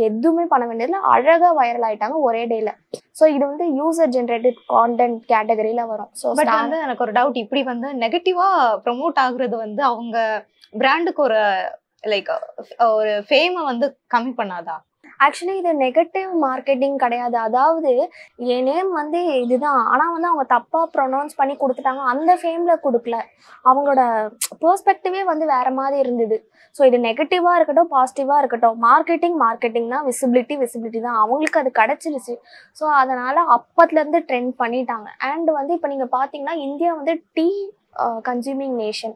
எதுவுமே பண்ண வேண்டியதில்லை, அழகாக வைரல் ஆகிட்டாங்க ஒரே டேயில். ஸோ இது வந்து யூசர் ஜென்ரேட்டட் கான்டென்ட் கேட்டகரியில் வரும். ஸோ பட் வந்து எனக்கு ஒரு டவுட், இப்படி வந்து நெகட்டிவாக ப்ரொமோட் ஆகுறது வந்து அவங்க பிராண்டுக்கு ஒரு லைக் ஒரு ஃபேமை வந்து கம்மி பண்ணாதா? ஆக்சுவலி இது நெகட்டிவ் மார்க்கெட்டிங் கிடையாது. அதாவது என் நேம் வந்து இதுதான், ஆனால் வந்து அவங்க தப்பாக ப்ரொனவுன்ஸ் பண்ணி கொடுத்துட்டாங்க. அந்த ஃபேமில் கொடுக்கல, அவங்களோட பெர்ஸ்பெக்டிவே வந்து வேறு மாதிரி இருந்தது. ஸோ இது நெகட்டிவாக இருக்கட்டும் பாசிட்டிவாக இருக்கட்டும், மார்க்கெட்டிங் தான், விசிபிலிட்டி தான், அவங்களுக்கு அது கிடச்சிருச்சு. ஸோ அதனால் அப்பத்துலேருந்து ட்ரெண்ட் பண்ணிட்டாங்க. அண்ட் வந்து இப்போ நீங்கள் பார்த்தீங்கன்னா இந்தியா வந்து டீ கன்சியூமிங் நேஷன்,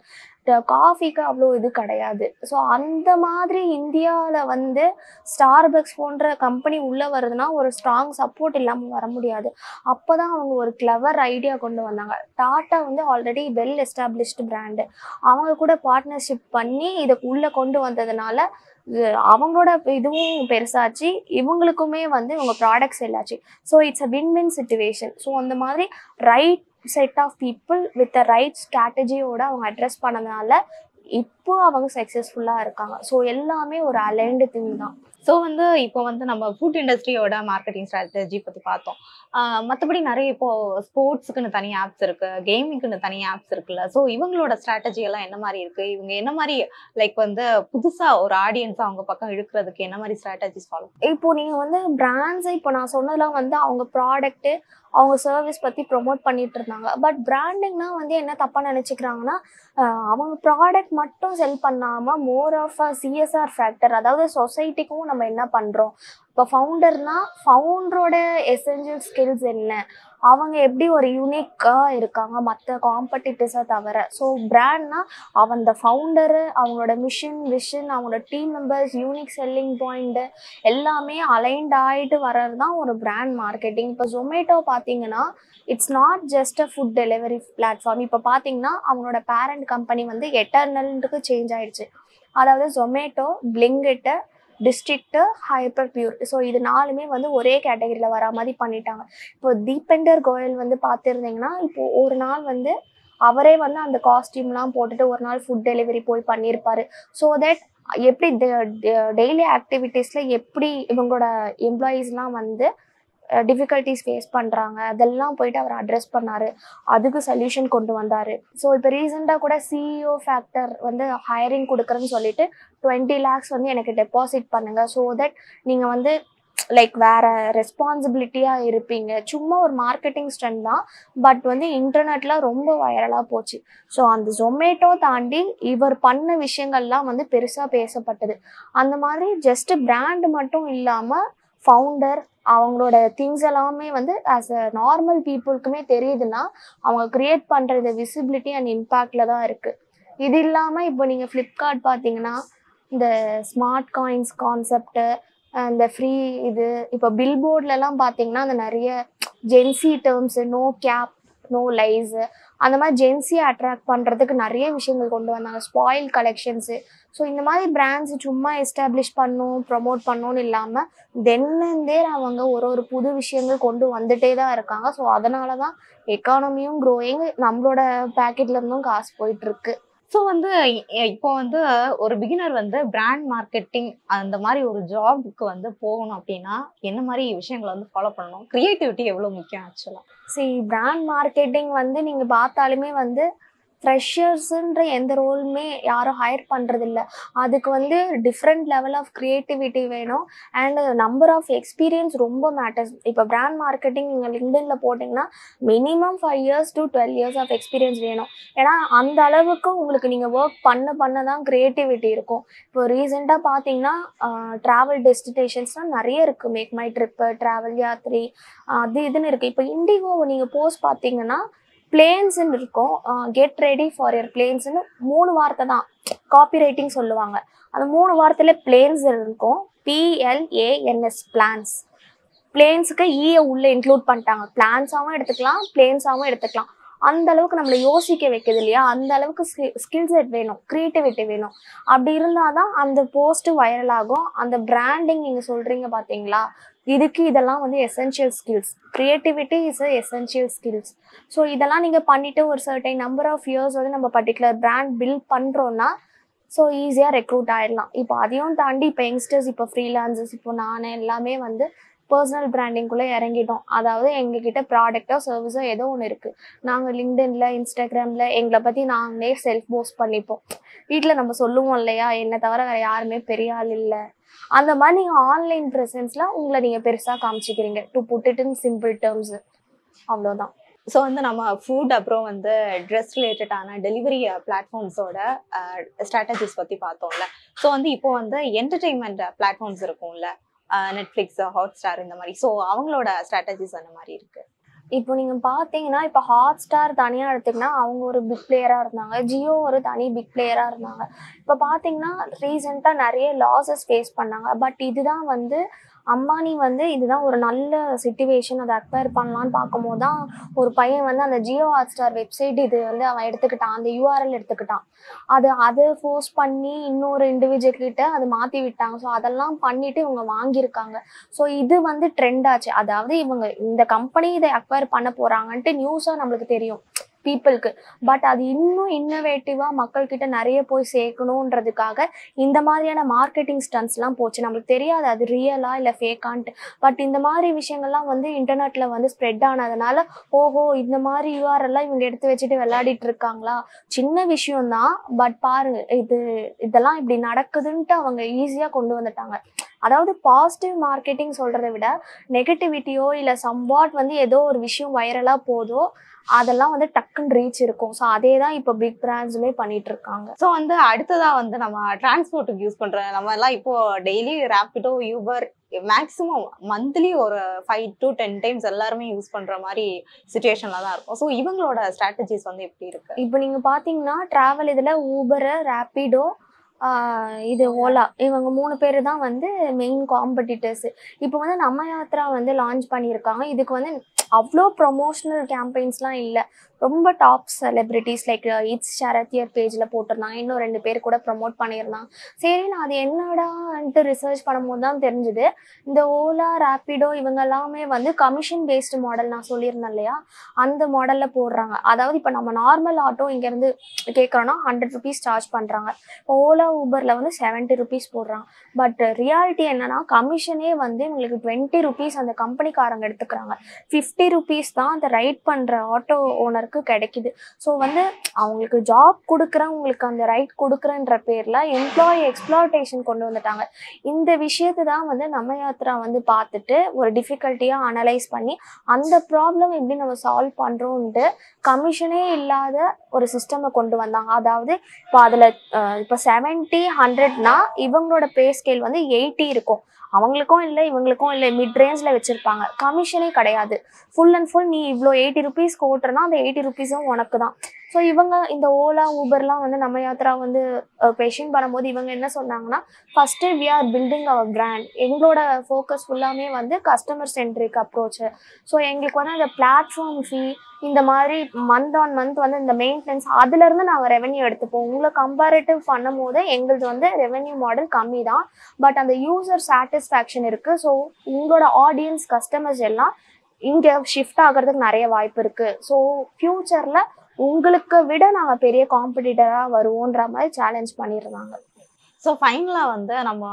காஃபிக்கு அவ்வளோ இது கிடையாது. ஸோ அந்த மாதிரி இந்தியாவில் வந்து ஸ்டார்பக்ஸ் போன்ற கம்பெனி உள்ளே வருதுன்னா ஒரு ஸ்ட்ராங் சப்போர்ட் இல்லாமல் வர முடியாது. அப்போ தான் அவங்க ஒரு கிளவர் ஐடியா கொண்டு வந்தாங்க. டாட்டா வந்து ஆல்ரெடி வெல் எஸ்டாப்ளிஷ்டு பிராண்டு, அவங்க கூட பார்ட்னர்ஷிப் பண்ணி இதை உள்ளே கொண்டு வந்ததுனால அவங்களோட இதுவும் பெருசாச்சு, இவங்களுக்குமே வந்து இவங்க ப்ராடக்ட்ஸ் எல்லாச்சு. So it's a win-win situation. So அந்த மாதிரி right set of people with the right ஸ்ட்ராட்டஜியோட அவங்க அட்ரஸ் பண்ணதுனால இப்போ அவங்க சக்ஸஸ்ஃபுல்லாக இருக்காங்க. ஸோ எல்லாமே ஒரு அலைன்டு திங் தான். ஸோ வந்து இப்போ வந்து நம்ம ஃபுட் இண்டஸ்ட்ரியோட மார்க்கெட்டிங் ஸ்ட்ராட்டஜி பற்றி பார்த்தோம். மற்றபடி நிறைய இப்போ ஸ்போர்ட்ஸுக்குன்னு தனி ஆப்ஸ் இருக்கு, கேமிங்க்குன்னு தனி ஆப்ஸ் இருக்குல்ல. ஸோ இவங்களோட ஸ்ட்ராட்டஜி எல்லாம் என்ன மாதிரி இருக்கு, இவங்க என்ன மாதிரி லைக் வந்து புதுசாக ஒரு ஆடியன்ஸ் அவங்க பக்கம் இழுக்கிறதுக்கு என்ன மாதிரி ஸ்ட்ராட்டஜிஸ் ஃபாலோ? இப்போ நீங்கள் வந்து பிராண்ட்ஸை இப்போ நான் சொன்னதெல்லாம் வந்து அவங்க ப்ராடக்ட்டு அவங்க சர்வீஸ் பற்றி ப்ரொமோட் பண்ணிட்டு இருந்தாங்க. பட் பிராண்டிங்னா வந்து என்ன தப்பாக நினச்சிக்கிறாங்கன்னா, அவங்க ப்ராடக்ட் மட்டும் செல் பண்ணாமல் more of a CSR factor, அதாவது சொசைட்டிக்கும் நம்ம என்ன பண்ணுறோம். இப்போ ஃபவுண்டர்னா ஃபவுண்டரோட எசென்ஷியல் ஸ்கில்ஸ் என்ன, அவங்க எப்படி ஒரு யூனிக்காக இருக்காங்க மற்ற காம்படிட்டர்ஸை தவிர. ஸோ பிராண்ட்னா அந்த ஃபவுண்டரு, அவங்களோட மிஷன், விஷன், அவங்களோட team members, unique selling point எல்லாமே அலைன்ட் ஆகிட்டு வர்றது தான் ஒரு பிராண்ட் மார்க்கெட்டிங். இப்போ ஜொமேட்டோ பார்த்தீங்கன்னா it's not just a food delivery platform. இப்போ பார்த்தீங்கன்னா அவங்களோட பேரண்ட் கம்பெனி வந்து எட்டர்னல்ன்ட்டுக்கு சேஞ்ச் ஆகிடுச்சு. அதாவது ஜொமேட்டோ, பிளிங்கிட்டு, டிஸ்ட்ரிக்ட்டு, ஹைப்பர் பியூர். ஸோ இது நாலுமே வந்து ஒரே கேட்டகரியில் வர மாதிரி பண்ணிட்டாங்க. இப்போ தீபெண்டர் கோயல் வந்து பார்த்துருந்தீங்கன்னா இப்போது ஒரு நாள் வந்து அவரே வந்து அந்த காஸ்டியூம்லாம் போட்டுட்டு ஒரு நாள் ஃபுட் டெலிவரி போய் பண்ணியிருப்பார். ஸோ தட் எப்படி டெய்லி ஆக்டிவிட்டீஸில் எப்படி இவங்களோட எம்ப்ளாயீஸ்லாம் வந்து டிஃபிகல்ட்டிஸ் ஃபேஸ் பண்ணுறாங்க, அதெல்லாம் போயிட்டு அவர் அட்ரஸ் பண்ணார், அதுக்கு சொல்யூஷன் கொண்டு வந்தார். ஸோ இப்போ ரீசெண்டாக கூட சிஇஓ ஃபேக்டர் வந்து ஹையரிங் கொடுக்குறேன்னு சொல்லிட்டு 20 lakhs வந்து எனக்கு டெபாசிட் பண்ணுங்கள், ஸோ தட் நீங்கள் வந்து லைக் வேற ரெஸ்பான்சிபிலிட்டியாக இருப்பீங்க. சும்மா ஒரு மார்க்கெட்டிங் ஸ்ட்ரென்த் தான், பட் வந்து இன்டர்நெட்டில் ரொம்ப வைரலாக போச்சு. ஸோ அந்த ஜொமேட்டோ தாண்டி இவர் பண்ண விஷயங்கள்லாம் வந்து பெருசாக பேசப்பட்டது. அந்த மாதிரி ஜஸ்ட் பிராண்ட் மட்டும் இல்லாமல் ஃபவுண்டர் அவங்களோட திங்ஸ் எல்லாமே வந்து ஆஸ் அ நார்மல் பீப்புளுக்குமே தெரியுதுன்னா அவங்க க்ரியேட் பண்ணுறது விசிபிலிட்டி அண்ட் இம்பேக்டில் தான் இருக்குது. இது இல்லாமல் இப்போ நீங்கள் ஃப்ளிப்கார்ட் பார்த்தீங்கன்னா இந்த ஸ்மார்ட் காயின்ஸ் கான்செப்டு, இந்த ஃப்ரீ இது இப்போ பில்போர்ட்லலாம் பார்த்தீங்கன்னா அந்த நிறைய Gen Z terms, no cap no lies, அந்த மாதிரி ஜென்சியை அட்ராக்ட் பண்ணுறதுக்கு நிறைய விஷயங்கள் கொண்டு வந்தாங்க, ஸ்பாயில் கலெக்ஷன்ஸு. ஸோ இந்த மாதிரி பிராண்ட்ஸ் சும்மா எஸ்டாப்ளிஷ் பண்ணும் ப்ரமோட் பண்ணணும்னு இல்லாமல் தென்னந்தே அவங்க ஒரு புது விஷயங்கள் கொண்டு வந்துட்டே தான் இருக்காங்க. ஸோ அதனால தான் எக்கானமியும் க்ரோயிங், நம்மளோட பேக்கெட்லேருந்தும் காசு போயிட்டுருக்கு. ஸோ வந்து இப்போ வந்து ஒரு பிகினர் வந்து பிராண்ட் மார்க்கெட்டிங் அந்த மாதிரி ஒரு ஜாபுக்கு வந்து போகணும் அப்படின்னா என்ன மாதிரி விஷயங்களை வந்து ஃபாலோ பண்ணணும்? கிரியேட்டிவிட்டி எவ்வளோ முக்கியம் ஆக்சுவலாக? பிராண்ட் மார்க்கெட்டிங் வந்து நீங்கள் பார்த்தாலுமே வந்து ஃப்ரெஷர்ஸுன்ற எந்த ரோலுமே யாரும் ஹையர் பண்ணுறதில்ல. அதுக்கு வந்து டிஃப்ரெண்ட் லெவல் ஆஃப் க்ரியேட்டிவிட்டி வேணும் அண்ட் நம்பர் ஆஃப் எக்ஸ்பீரியன்ஸ் ரொம்ப மேட்டர்ஸ். இப்போ பிராண்ட் மார்க்கெட்டிங் நீங்கள் லிங்க்டின்ல போட்டிங்கன்னா minimum 5 years to 12 years of experience வேணும். ஏன்னா அந்த அளவுக்கு உங்களுக்கு நீங்கள் ஒர்க் பண்ண தான் க்ரியேட்டிவிட்டி இருக்கும். இப்போ ரீசெண்டாக பார்த்தீங்கன்னா ட்ராவல் டெஸ்டினேஷன்ஸ்லாம் நிறைய இருக்குது, Make My Trip, travel Yatri, அது இதுன்னு இருக்குது. இப்போ இண்டிகோ நீங்கள் போஸ்ட் பார்த்தீங்கன்னா பிளேன்ஸ்ன்னு இருக்கும், கெட் ரெடி ஃபார் யர் பிளேன்ஸ்ன்னு 3 வார்த்தை தான் காப்பி ரைட்டிங் சொல்லுவாங்க. அந்த 3 வார்த்தையில பிளேன்ஸ் இருக்கும், PLANS பிளான்ஸ். பிளேன்ஸுக்கு ஈயை உள்ளே இன்க்ளூட் பண்ணிட்டாங்க, பிளான்ஸாகவும் எடுத்துக்கலாம் பிளேன்ஸாகவும் எடுத்துக்கலாம். அந்த அளவுக்கு நம்மளை யோசிக்க வைக்குது இல்லையா, அந்த அளவுக்கு ஸ்கில் செட் வேணும், க்ரியேட்டிவிட்டி வேணும். அப்படி இருந்தால் தான் அந்த போஸ்ட்டு வைரல் ஆகும். அந்த பிராண்டிங் நீங்கள் சொல்கிறீங்க பார்த்தீங்களா, இதுக்கு இதெல்லாம் வந்து essential skills. Creativity is a essential skills. So இதெல்லாம் நீங்கள் பண்ணிவிட்டு ஒரு சர்டைன் நம்பர் ஆஃப் இயர்ஸ் வந்து நம்ம பர்டிகுலர் பிராண்ட் பில்ட் பண்ணுறோன்னா ஸோ ஈஸியாக ரெக்ரூட் ஆகிடலாம். இப்போ அதையும் தாண்டி இப்போ யங்ஸ்டர்ஸ், இப்போ ஃப்ரீலான்சர்ஸ், இப்போ நான் எல்லாமே வந்து பர்சனல் பிராண்டிங்குள்ளே இறங்கிட்டோம். அதாவது எங்ககிட்ட ப்ராடக்டோ சர்வீஸோ ஏதோ ஒன்று இருக்குது, நாங்கள் லிங்க்டின்ல இன்ஸ்டாகிராமில் எங்களை பற்றி நாங்களே செல்ஃப் போஸ்ட் பண்ணிப்போம். வீட்டில் நம்ம சொல்லுவோம் இல்லையா, என்னை தவிர வேறு யாருமே பெரிய ஆள் இல்லை. அந்த மாதிரி நீங்கள் ஆன்லைன் ப்ரெசன்ஸில் உங்களை நீங்கள் பெருசாக காமிச்சிக்கிறீங்க, to put it in simple terms, அவ்வளோதான். ஸோ வந்து நம்ம ஃபுட் அப்புறம் வந்து ட்ரெஸ் ரிலேட்டடான டெலிவரி பிளாட்ஃபார்ம்ஸோட ஸ்ட்ராட்டஜிஸ் பற்றி பார்த்தோம்ல. ஸோ வந்து இப்போ வந்து என்டர்டெயின்மெண்ட் பிளாட்ஃபார்ம்ஸ் இருக்கும்ல, நெட்ஃப்ளிக்ஸ், ஹாட்ஸ்டார், இந்த மாதிரி. ஸோ அவங்களோட ஸ்ட்ராட்டஜிஸ் அந்த மாதிரி இருக்குது. இப்போ நீங்கள் பார்த்தீங்கன்னா இப்போ ஹாட்ஸ்டார் தனியாக எடுத்திங்கன்னா அவங்க ஒரு பிக் பிளேயராக இருந்தாங்க, ஜியோ ஒரு தனி பிக் பிளேயராக இருந்தாங்க. இப்போ பார்த்தீங்கன்னா ரீசெண்டாக நிறைய லாஸஸ் ஃபேஸ் பண்ணாங்க. பட் இதுதான் வந்து அம்பானி வந்து இதுதான் ஒரு நல்ல சிச்சுவேஷன், அதை அக்வயர் பண்ணலான்னு பார்க்கும்போது தான் ஒரு பையன் வந்து அந்த ஜியோ ஹாட்ஸ்டார் வெப்சைட் இது வந்து அவன் எடுத்துக்கிட்டான், அந்த URL எடுத்துக்கிட்டான். அதை ஃபோர்ஸ் பண்ணி இன்னொரு இண்டிவிஜுவல் கிட்ட அதை மாற்றி விட்டாங்க. ஸோ அதெல்லாம் பண்ணிவிட்டு இவங்க வாங்கியிருக்காங்க. ஸோ இது வந்து ட்ரெண்ட் ஆச்சு. அதாவது இவங்க இந்த கம்பெனி இதை அக்வயர் பண்ண போகிறாங்கன்ட்டு நியூஸாக நம்மளுக்கு தெரியும் பீப்புளுக்கு. பட் அது இன்னும் இன்னோவேட்டிவாக மக்கள்கிட்ட நிறைய போய் சேர்க்கணுன்றதுக்காக இந்த மாதிரியான மார்க்கெட்டிங் ஸ்டன்ஸ்லாம் போச்சு. நம்மளுக்கு தெரியாது அது ரியலா இல்லை ஃபேக்கான்ட்டு. பட் இந்த மாதிரி விஷயங்கள்லாம் வந்து இன்டர்நெட்டில் வந்து ஸ்ப்ரெட் ஆனதுனால ஓஹோ இந்த மாதிரி URL இவங்க எடுத்து வச்சுட்டு விளையாடிட்டு இருக்காங்களா, சின்ன விஷயம்தான் பட் பாருங்க இதெல்லாம் இப்படி நடக்குதுன்ட்டு அவங்க ஈஸியாக கொண்டு வந்துட்டாங்க. அதாவது பாசிட்டிவ் மார்க்கெட்டிங் சொல்கிறத விட நெகட்டிவிட்டியோ இல்லை சம்வாட் வந்து ஏதோ ஒரு விஷயம் வைரலாக போதோ அதெல்லாம் வந்து டக்குன்னு ரீச் இருக்கும். ஸோ அதே தான் இப்போ பிக் பிராண்ட்ஸுமே பண்ணிட்டு இருக்காங்க. ஸோ வந்து அடுத்ததாக வந்து நம்ம டிரான்ஸ்போர்ட்டுக்கு யூஸ் பண்ணுற நம்ம எல்லாம் இப்போ daily Rapido, Uber, maximum monthly ஒரு 5 to 10 times எல்லாருமே யூஸ் பண்ணுற மாதிரி சுச்சுவேஷனில் தான் இருக்கும். ஸோ இவங்களோட ஸ்ட்ராட்டஜிஸ் வந்து எப்படி இருக்கு? இப்போ நீங்கள் பார்த்தீங்கன்னா ட்ராவல் இதில் ஊபரு, ரேப்பிடோ, இது ஓலா, இவங்க 3 பேர் தான் வந்து மெயின் காம்படிட்டர்ஸு. இப்போ வந்து நம்ம யாத்ரா வந்து லான்ச் பண்ணியிருக்காங்க. இதுக்கு வந்து அவ்வளோ ப்ரொமோஷனல் கேம்பெயின்ஸ்லாம் இல்லை, ரொம்ப டாப் செலிப்ரிட்டிஸ் லைக் இட்ஸ் ஷரத்தியர் பேஜில் போட்டிருந்தாங்க, இன்னும் 2 பேர் கூட ப்ரொமோட் பண்ணியிருந்தாங்க. சரி நான் அது என்னடான்னு அப்படின்ட்டு ரிசர்ச் பண்ணும்போது தான் தெரிஞ்சுது இந்த ஓலா ரேப்பிடோ இவங்க எல்லாமே வந்து கமிஷன் பேஸ்டு மாடல் நான் சொல்லியிருந்தேன் இல்லையா, அந்த மாடல்ல போடுறாங்க. அதாவது இப்போ நம்ம நார்மல் ஆட்டோ இங்கேருந்து கேட்குறோன்னா 100 ருபீஸ் சார்ஜ் பண்ணுறாங்க. இப்போ ஓலா ஊபரில் வந்து 70 ருபீஸ் போடுறாங்க. பட் ரியாலிட்டி என்னன்னா கமிஷனே வந்து உங்களுக்கு 20 ருபீஸ் அந்த கம்பெனிக்காரங்க எடுத்துக்கிறாங்க. 50 ருபீஸ் தான் அந்த ரைட் பண்ணுற ஆட்டோ ஓனருக்கு கிடைக்குது. ஸோ வந்து அவங்களுக்கு ஜாப் கொடுக்குறேன், உங்களுக்கு அந்த ரைட் கொடுக்குறேன்ற பேரில் எம்ப்ளாயி எக்ஸ்ப்ளாய்டேஷன் கொண்டு வந்துட்டாங்க. இந்த விஷயத்தை தான் வந்து நம்ம யாத்ரா வந்து பார்த்துட்டு ஒரு டிஃபிகல்ட்டியாக அனலைஸ் பண்ணி அந்த ப்ராப்ளம் எப்படி நம்ம சால்வ் பண்ணுறோன்ட்டு கமிஷனே இல்லாத ஒரு சிஸ்டமை கொண்டு வந்தாங்க. அதாவது இப்போ அதில் இப்போ 70 100னா இவங்களோட பே ஸ்கேல் வந்து 80 இருக்கும். அவங்களுக்கும் இல்லை இவங்களுக்கும் இல்லை, மிட் ரேஞ்சில் வச்சுருப்பாங்க. கமிஷனே கிடையாது. ஃபுல் அண்ட் ஃபுல் நீ இவ்வளோ 80 ருபீஸ்க்கு ஓட்டுறனா அந்த 80 ருபீஸும் உனக்கு தான். ஸோ இவங்க இந்த ஓலா ஊபர்லாம் வந்து நம்ம யாத்ரா வந்து பெஷின் பண்ணும்போது இவங்க என்ன சொன்னாங்கன்னா, first we are building our brand. எங்களோட ஃபோக்கஸ் ஃபுல்லாமே வந்து கஸ்டமர் சென்ட்ரிக் அப்ரோச்சு. ஸோ எங்களுக்கு வந்து அந்த பிளாட்ஃபார்ம் ஃபீ இந்த மாதிரி மந்த் ஆன் மந்த் வந்து இந்த மெயின்டெனன்ஸ் அதுலேருந்து நாங்கள் ரெவென்யூ எடுத்துப்போம். உங்களை கம்பேரிட்டிவ் பண்ணும் போது எங்களது வந்து ரெவென்யூ மாடல் கம்மி தான். பட் அந்த யூசர் சாட்டிஸ்ஃபேக்ஷன் இருக்குது. ஸோ உங்களோட ஆடியன்ஸ் கஸ்டமர்ஸ் எல்லாம் இங்கே ஷிஃப்ட் ஆகிறதுக்கு நிறைய வாய்ப்பு இருக்குது. ஸோ ஃப்யூச்சரில் உங்களுக்கு விட நாங்கள் பெரிய காம்படிட்டராக வருவோன்ற மாதிரி சேலஞ்ச் பண்ணியிருந்தாங்க. ஸோ ஃபைனலாக வந்து நம்ம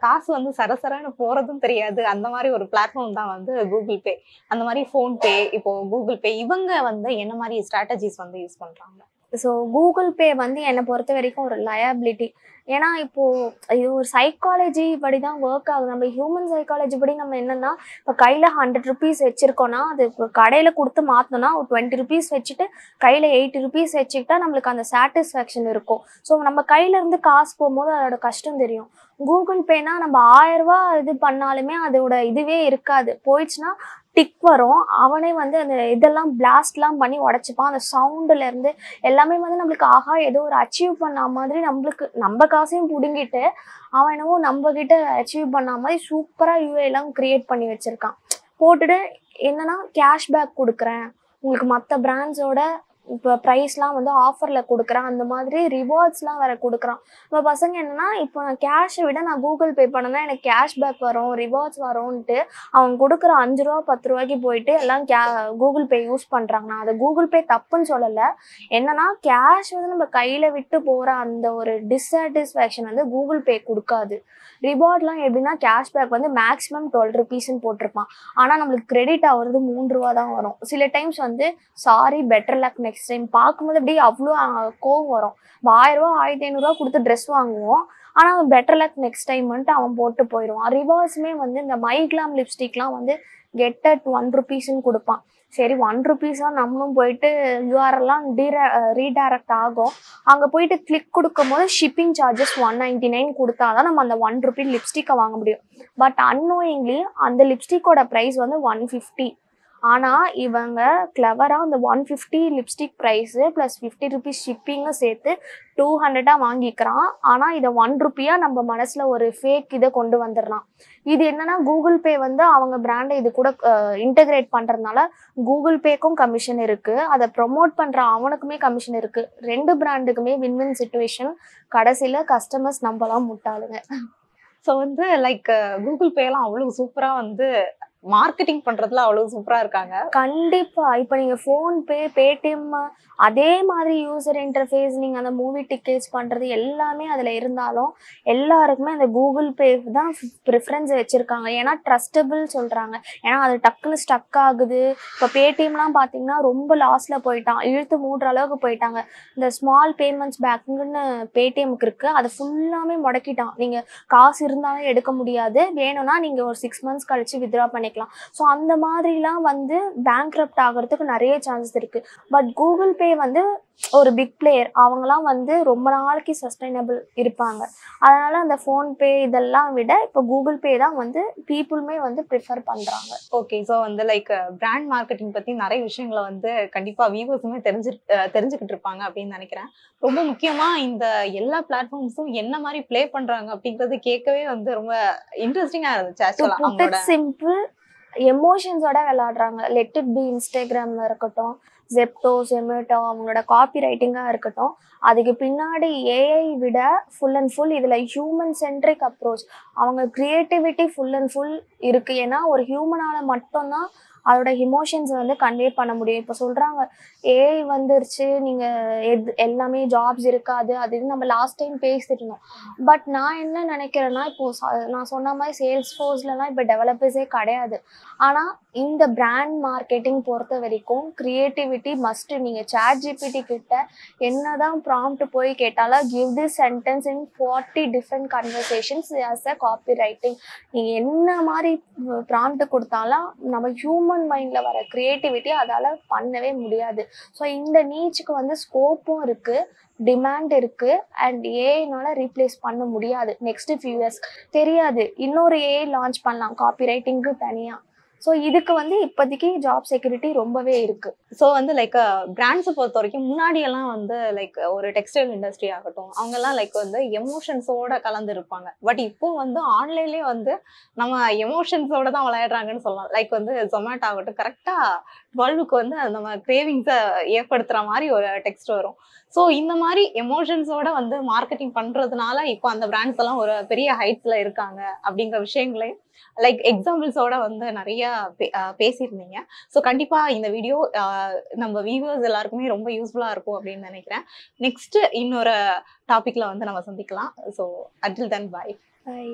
காசு வந்து சரசரன்னு போகிறதும் தெரியாது, அந்த மாதிரி ஒரு பிளாட்ஃபார்ம் தான் வந்து கூகுள் பே. அந்த மாதிரி ஃபோன்பே, இப்போ கூகுள் பே, இவங்க வந்து என்ன மாதிரி ஸ்ட்ராட்டஜிஸ் வந்து யூஸ் பண்ணுறாங்க? ஸோ கூகுள் பே வந்து என்னை பொறுத்த வரைக்கும் ஒரு லயபிலிட்டி. ஏன்னா இப்போது இது ஒரு சைக்காலஜி படி தான் ஒர்க் ஆகுது. நம்ம ஹியூமன் சைக்காலஜி படி நம்ம என்னென்னா, இப்போ கையில் 100 ருபீஸ் வச்சுருக்கோன்னா அது இப்போ கடையில் கொடுத்து மாற்றணும்னா ஒரு 20 ருபீஸ் வச்சுட்டு கையில் 80 ருபீஸ் வச்சுக்கிட்டா நம்மளுக்கு அந்த சாட்டிஸ்ஃபேக்ஷன் இருக்கும். ஸோ நம்ம கையிலேருந்து காசு போகும்போது அதோட கஷ்டம் தெரியும். கூகுள் பேனா நம்ம 1000 ரூபா இது பண்ணாலுமே அதோட இதுவே இருக்காது. போயிடுச்சுன்னா டிக் வரும், அவனே வந்து அந்த இதெல்லாம் பிளாஸ்ட்லாம் பண்ணி உடச்சிப்பான். அந்த சவுண்டுலேருந்து எல்லாமே வந்து நம்மளுக்கு ஆகா ஏதோ ஒரு அச்சீவ் பண்ண மாதிரி நம்மளுக்கு நம்ம காசையும் பிடுங்கிட்டு அவன் என்னவோ நம்மக்கிட்ட அச்சீவ் பண்ண மாதிரி சூப்பராக யூஏலாம் க்ரியேட் பண்ணி வச்சுருக்கான். போட்டுட்டு என்னன்னா கேஷ்பேக் கொடுக்குறேன், உங்களுக்கு மற்ற பிராண்ட்ஸோட இப்போ ப்ரைஸ்லாம் வந்து ஆஃபரில் கொடுக்குறேன், அந்த மாதிரி ரிவார்ட்ஸ்லாம் வேறு கொடுக்குறான். இப்போ பசங்க என்னென்னா, இப்போ நான் கேஷை விட நான் கூகுள் பே பண்ணேன்னா எனக்கு கேஷ்பேக் வரும், ரிவார்ட்ஸ் வரும்ன்ட்டு அவங்க கொடுக்குற 5 ரூபா 10 ரூபாய்க்கு போயிட்டு எல்லாம் கூகுள் பே யூஸ் பண்ணுறாங்க. நான் அதை கூகுள் பே தப்புன்னு சொல்லலை. என்னன்னா கேஷ் வந்து நம்ம கையில் விட்டு போகிற அந்த ஒரு டிஸ்சாட்டிஸ்ஃபேக்ஷன் வந்து கூகுள் பே கொடுக்காது. ரிவார்ட்லாம் எப்படின்னா கேஷ்பேக் வந்து மேக்ஸிமம் 12 ருபீஸ்ன்னு போட்டிருப்பான். ஆனால் நம்மளுக்கு கிரெடிட் ஆகுறது 3 ரூபா தான் வரும். சில டைம்ஸ் வந்து sorry better luck next time பார்க்கும்போது அப்படியே அவ்வளோ கோவம் வரும். 1000 ரூபா 1500 ரூபா கொடுத்து ட்ரெஸ் வாங்குவோம், ஆனால் அவன் பெட்டர் லக் நெக்ஸ்ட் டைம்ன்ட்டு அவன் போட்டு போயிடுவான். ரிவார்ட்ஸுமே வந்து இந்த மைக்லாம் லிப்ஸ்டிக்லாம் வந்து கெட் அட் 1 ருபீஸ்ன்னு கொடுப்பான். சரி 1 ருபீஸாக நம்மளும் போயிட்டு யூஆர்எல்லாம் ரீடைரக்ட் ஆகும். அங்கே போயிட்டு கிளிக் கொடுக்கும் போது ஷிப்பிங் சார்ஜஸ் 199 கொடுத்தா தான் நம்ம அந்த 1 ருபீ லிப்ஸ்டிக்கை வாங்க முடியும். பட் அன்னோயிங்லி அந்த லிப்ஸ்டிக்கோட ப்ரைஸ் வந்து 150. ஆனால் இவங்க கிளவராக அந்த 150 லிப்ஸ்டிக் ப்ரைஸு ப்ளஸ் 50 ருபீஸ் ஷிப்பிங்கும் சேர்த்து 200 வாங்கிக்கிறான். ஆனால் இதை 1 ருபியாக நம்ம மனசில் ஒரு ஃபேக் இதை கொண்டு வந்துடலாம். இது என்னன்னா கூகுள் பே வந்து அவங்க பிராண்டை இது கூட இன்டகிரேட் பண்ணுறதுனால கூகுள் பேக்கும் கமிஷன் இருக்குது, அதை ப்ரொமோட் பண்ணுற அவனுக்குமே கமிஷன் இருக்குது. 2 பிராண்டுக்குமே வின்-வின் சிச்சுவேஷன். கடைசியில் கஸ்டமர்ஸ் நம்மலாம் முட்டாளுங்க. ஸோ வந்து லைக் கூகுள் பேலாம் அவ்வளோ சூப்பராக வந்து மார்க்கெட்டிங் பண்றதுல அவ்வளவு சூப்பரா இருக்காங்க. கண்டிப்பா. இப்போ நீங்க ஃபோன்பே, பேடிஎம் அதே மாதிரி யூசர் இன்டர்ஃபேஸ், நீங்க அந்த மூவி டிக்கெட்ஸ் பண்றது எல்லாமே அதுல இருந்தாலும் எல்லாருக்குமே அந்த கூகுள் பே தான் ப்ரிஃபரன்ஸ் வச்சிருக்காங்க. ஏன்னா ட்ரஸ்டபிள் சொல்றாங்க. ஏன்னா அது டக்குன்னு ஸ்டக் ஆகுது. இப்போ பேடிஎம்லாம் பார்த்தீங்கன்னா ரொம்ப லாஸ்ல போயிட்டான், இழுத்து மூடுற அளவுக்கு போயிட்டாங்க. இந்த ஸ்மால் பேமெண்ட்ஸ் பேக்குன்னு பேடிஎம்க்கு இருக்கு, அதை ஃபுல்லாமே முடக்கிட்டான். நீங்க காசு இருந்தாலும் எடுக்க முடியாது, வேணும்னா நீங்க ஒரு 6 months கழிச்சு வித்ட்ரா பண்ணிக்கலாம். ஸோ அந்த மாதிரிலாம் வந்து பேங்க்ரப்ட் ஆகிறதுக்கு நிறைய சான்சஸ் இருக்கு. பட் கூகுள் பே வந்து ஒரு பிக் பிளேயர், அவங்களாம் வந்து ரொம்ப நாளைக்கு சஸ்டைனபிள் இருப்பாங்க. அதனால அந்த ஃபோன்பே இதெல்லாம் விட இப்போ கூகுள் பே தான் வந்து பீப்புளுமே வந்து ப்ரிஃபர் பண்றாங்க. ஓகே, ஸோ வந்து லைக் பிராண்ட் மார்க்கெட்டிங் பத்தி நிறைய விஷயங்களை வந்து கண்டிப்பா வியூவர்ஸுமே தெரிஞ்சுக்கிட்டு இருப்பாங்க அப்படின்னு நினைக்கிறேன். ரொம்ப முக்கியமா இந்த எல்லா பிளாட்ஃபார்ம்ஸும் என்ன மாதிரி ப்ளே பண்றாங்க அப்படிங்கிறது கேட்கவே வந்து ரொம்ப இன்ட்ரெஸ்டிங்கா இருந்துச்சு. ஆக்சுவலா சிம்பிள் எமோஷன்ஸோட விளையாடுறாங்க. லெட் இட் பி இன்ஸ்டாகிராம்ல இருக்கட்டும், ஜெப்டோ, ஜொமேட்டோ அவங்களோட காப்பி ரைட்டிங்காக இருக்கட்டும், அதுக்கு பின்னாடி ஏஐ விட ஃபுல் அண்ட் ஃபுல் இதில் ஹியூமன் சென்ட்ரிக் அப்ரோச், அவங்க க்ரியேட்டிவிட்டி ஃபுல் அண்ட் ஃபுல் இருக்குது. ஏன்னா ஒரு ஹியூமனால் மட்டும்தான் அதோட எமோஷன்ஸை வந்து கன்வே பண்ண முடியும். இப்போ சொல்கிறாங்க ஏஐ வந்துருச்சு, நீங்கள் எல்லாமே ஜாப்ஸ் இருக்காது அது இது நம்ம லாஸ்ட் டைம் பேசிட்டு இருந்தோம். பட் நான் என்ன நினைக்கிறேன்னா, இப்போது நான் சொன்ன மாதிரி சேல்ஸ் ஃபோர்ஸ்லலாம் இப்போ டெவலப்பர்ஸே கிடையாது. ஆனால் இந்த பிராண்ட் மார்க்கெட்டிங் பொறுத்த வரைக்கும் க்ரியேட்டிவிட்டி மஸ்ட்டு. நீங்கள் சாட் ஜிபிடி கிட்ட என்ன தான் ப்ராம்ப்ட் போய் கேட்டாலும் give this sentence in 40 different conversations as a copywriting. நீங்கள் என்ன மாதிரி ப்ராம்ப்ட் கொடுத்தாலும் நம்ம ஹியூமன் மைண்டில் வர க்ரியேட்டிவிட்டி அதால் பண்ணவே முடியாது. ஸோ இந்த நீச்சுக்கு வந்து ஸ்கோப்பும் இருக்குது, டிமாண்ட் இருக்குது, அண்ட் ஏஐனால ரீப்ளேஸ் பண்ண முடியாது. நெக்ஸ்ட்டு ஃபியூ இயர்ஸ் தெரியாது, இன்னொரு ஏஐ லான்ச் பண்ணலாம் காப்பி ரைட்டிங்க்கு தனியாக. ஸோ இதுக்கு வந்து இப்போதைக்கு ஜாப் செக்யூரிட்டி ரொம்பவே இருக்குது. ஸோ வந்து லைக் பிராண்ட்ஸை பொறுத்த வரைக்கும் முன்னாடியெல்லாம் வந்து லைக் ஒரு டெக்ஸ்டைல் இண்டஸ்ட்ரி ஆகட்டும், அவங்கெல்லாம் லைக் வந்து எமோஷன்ஸோட கலந்து இருப்பாங்க. பட் இப்போ வந்து ஆன்லைன்லேயே வந்து நம்ம எமோஷன்ஸோட தான் விளையாடுறாங்கன்னு சொல்லலாம். லைக் வந்து ஜொமேட்டோ ஆகட்டும், கரெக்டாக 12க்கு வந்து நம்ம கிரேவிங்ஸை ஏற்படுத்துகிற மாதிரி ஒரு டெக்ஸ்ட் வரும். ஸோ இந்த மாதிரி எமோஷன்ஸோட வந்து மார்க்கெட்டிங் பண்ணுறதுனால இப்போ அந்த பிராண்ட்ஸ் எல்லாம் ஒரு பெரிய ஹைட்ஸில் இருக்காங்க அப்படிங்கிற விஷயங்களையும் லைக் எக்ஸாம்பிள்ஸோட வந்து நிறைய பேசியிருந்தீங்க. ஸோ கண்டிப்பாக இந்த வீடியோ நம்ம வியூவர்ஸ் எல்லாருக்குமே ரொம்ப யூஸ்ஃபுல்லாக இருக்கும் அப்படின்னு நினைக்கிறேன். நெக்ஸ்ட் இன்னொரு டாபிக்ல வந்து நம்ம சந்திக்கலாம். So until then bye. By.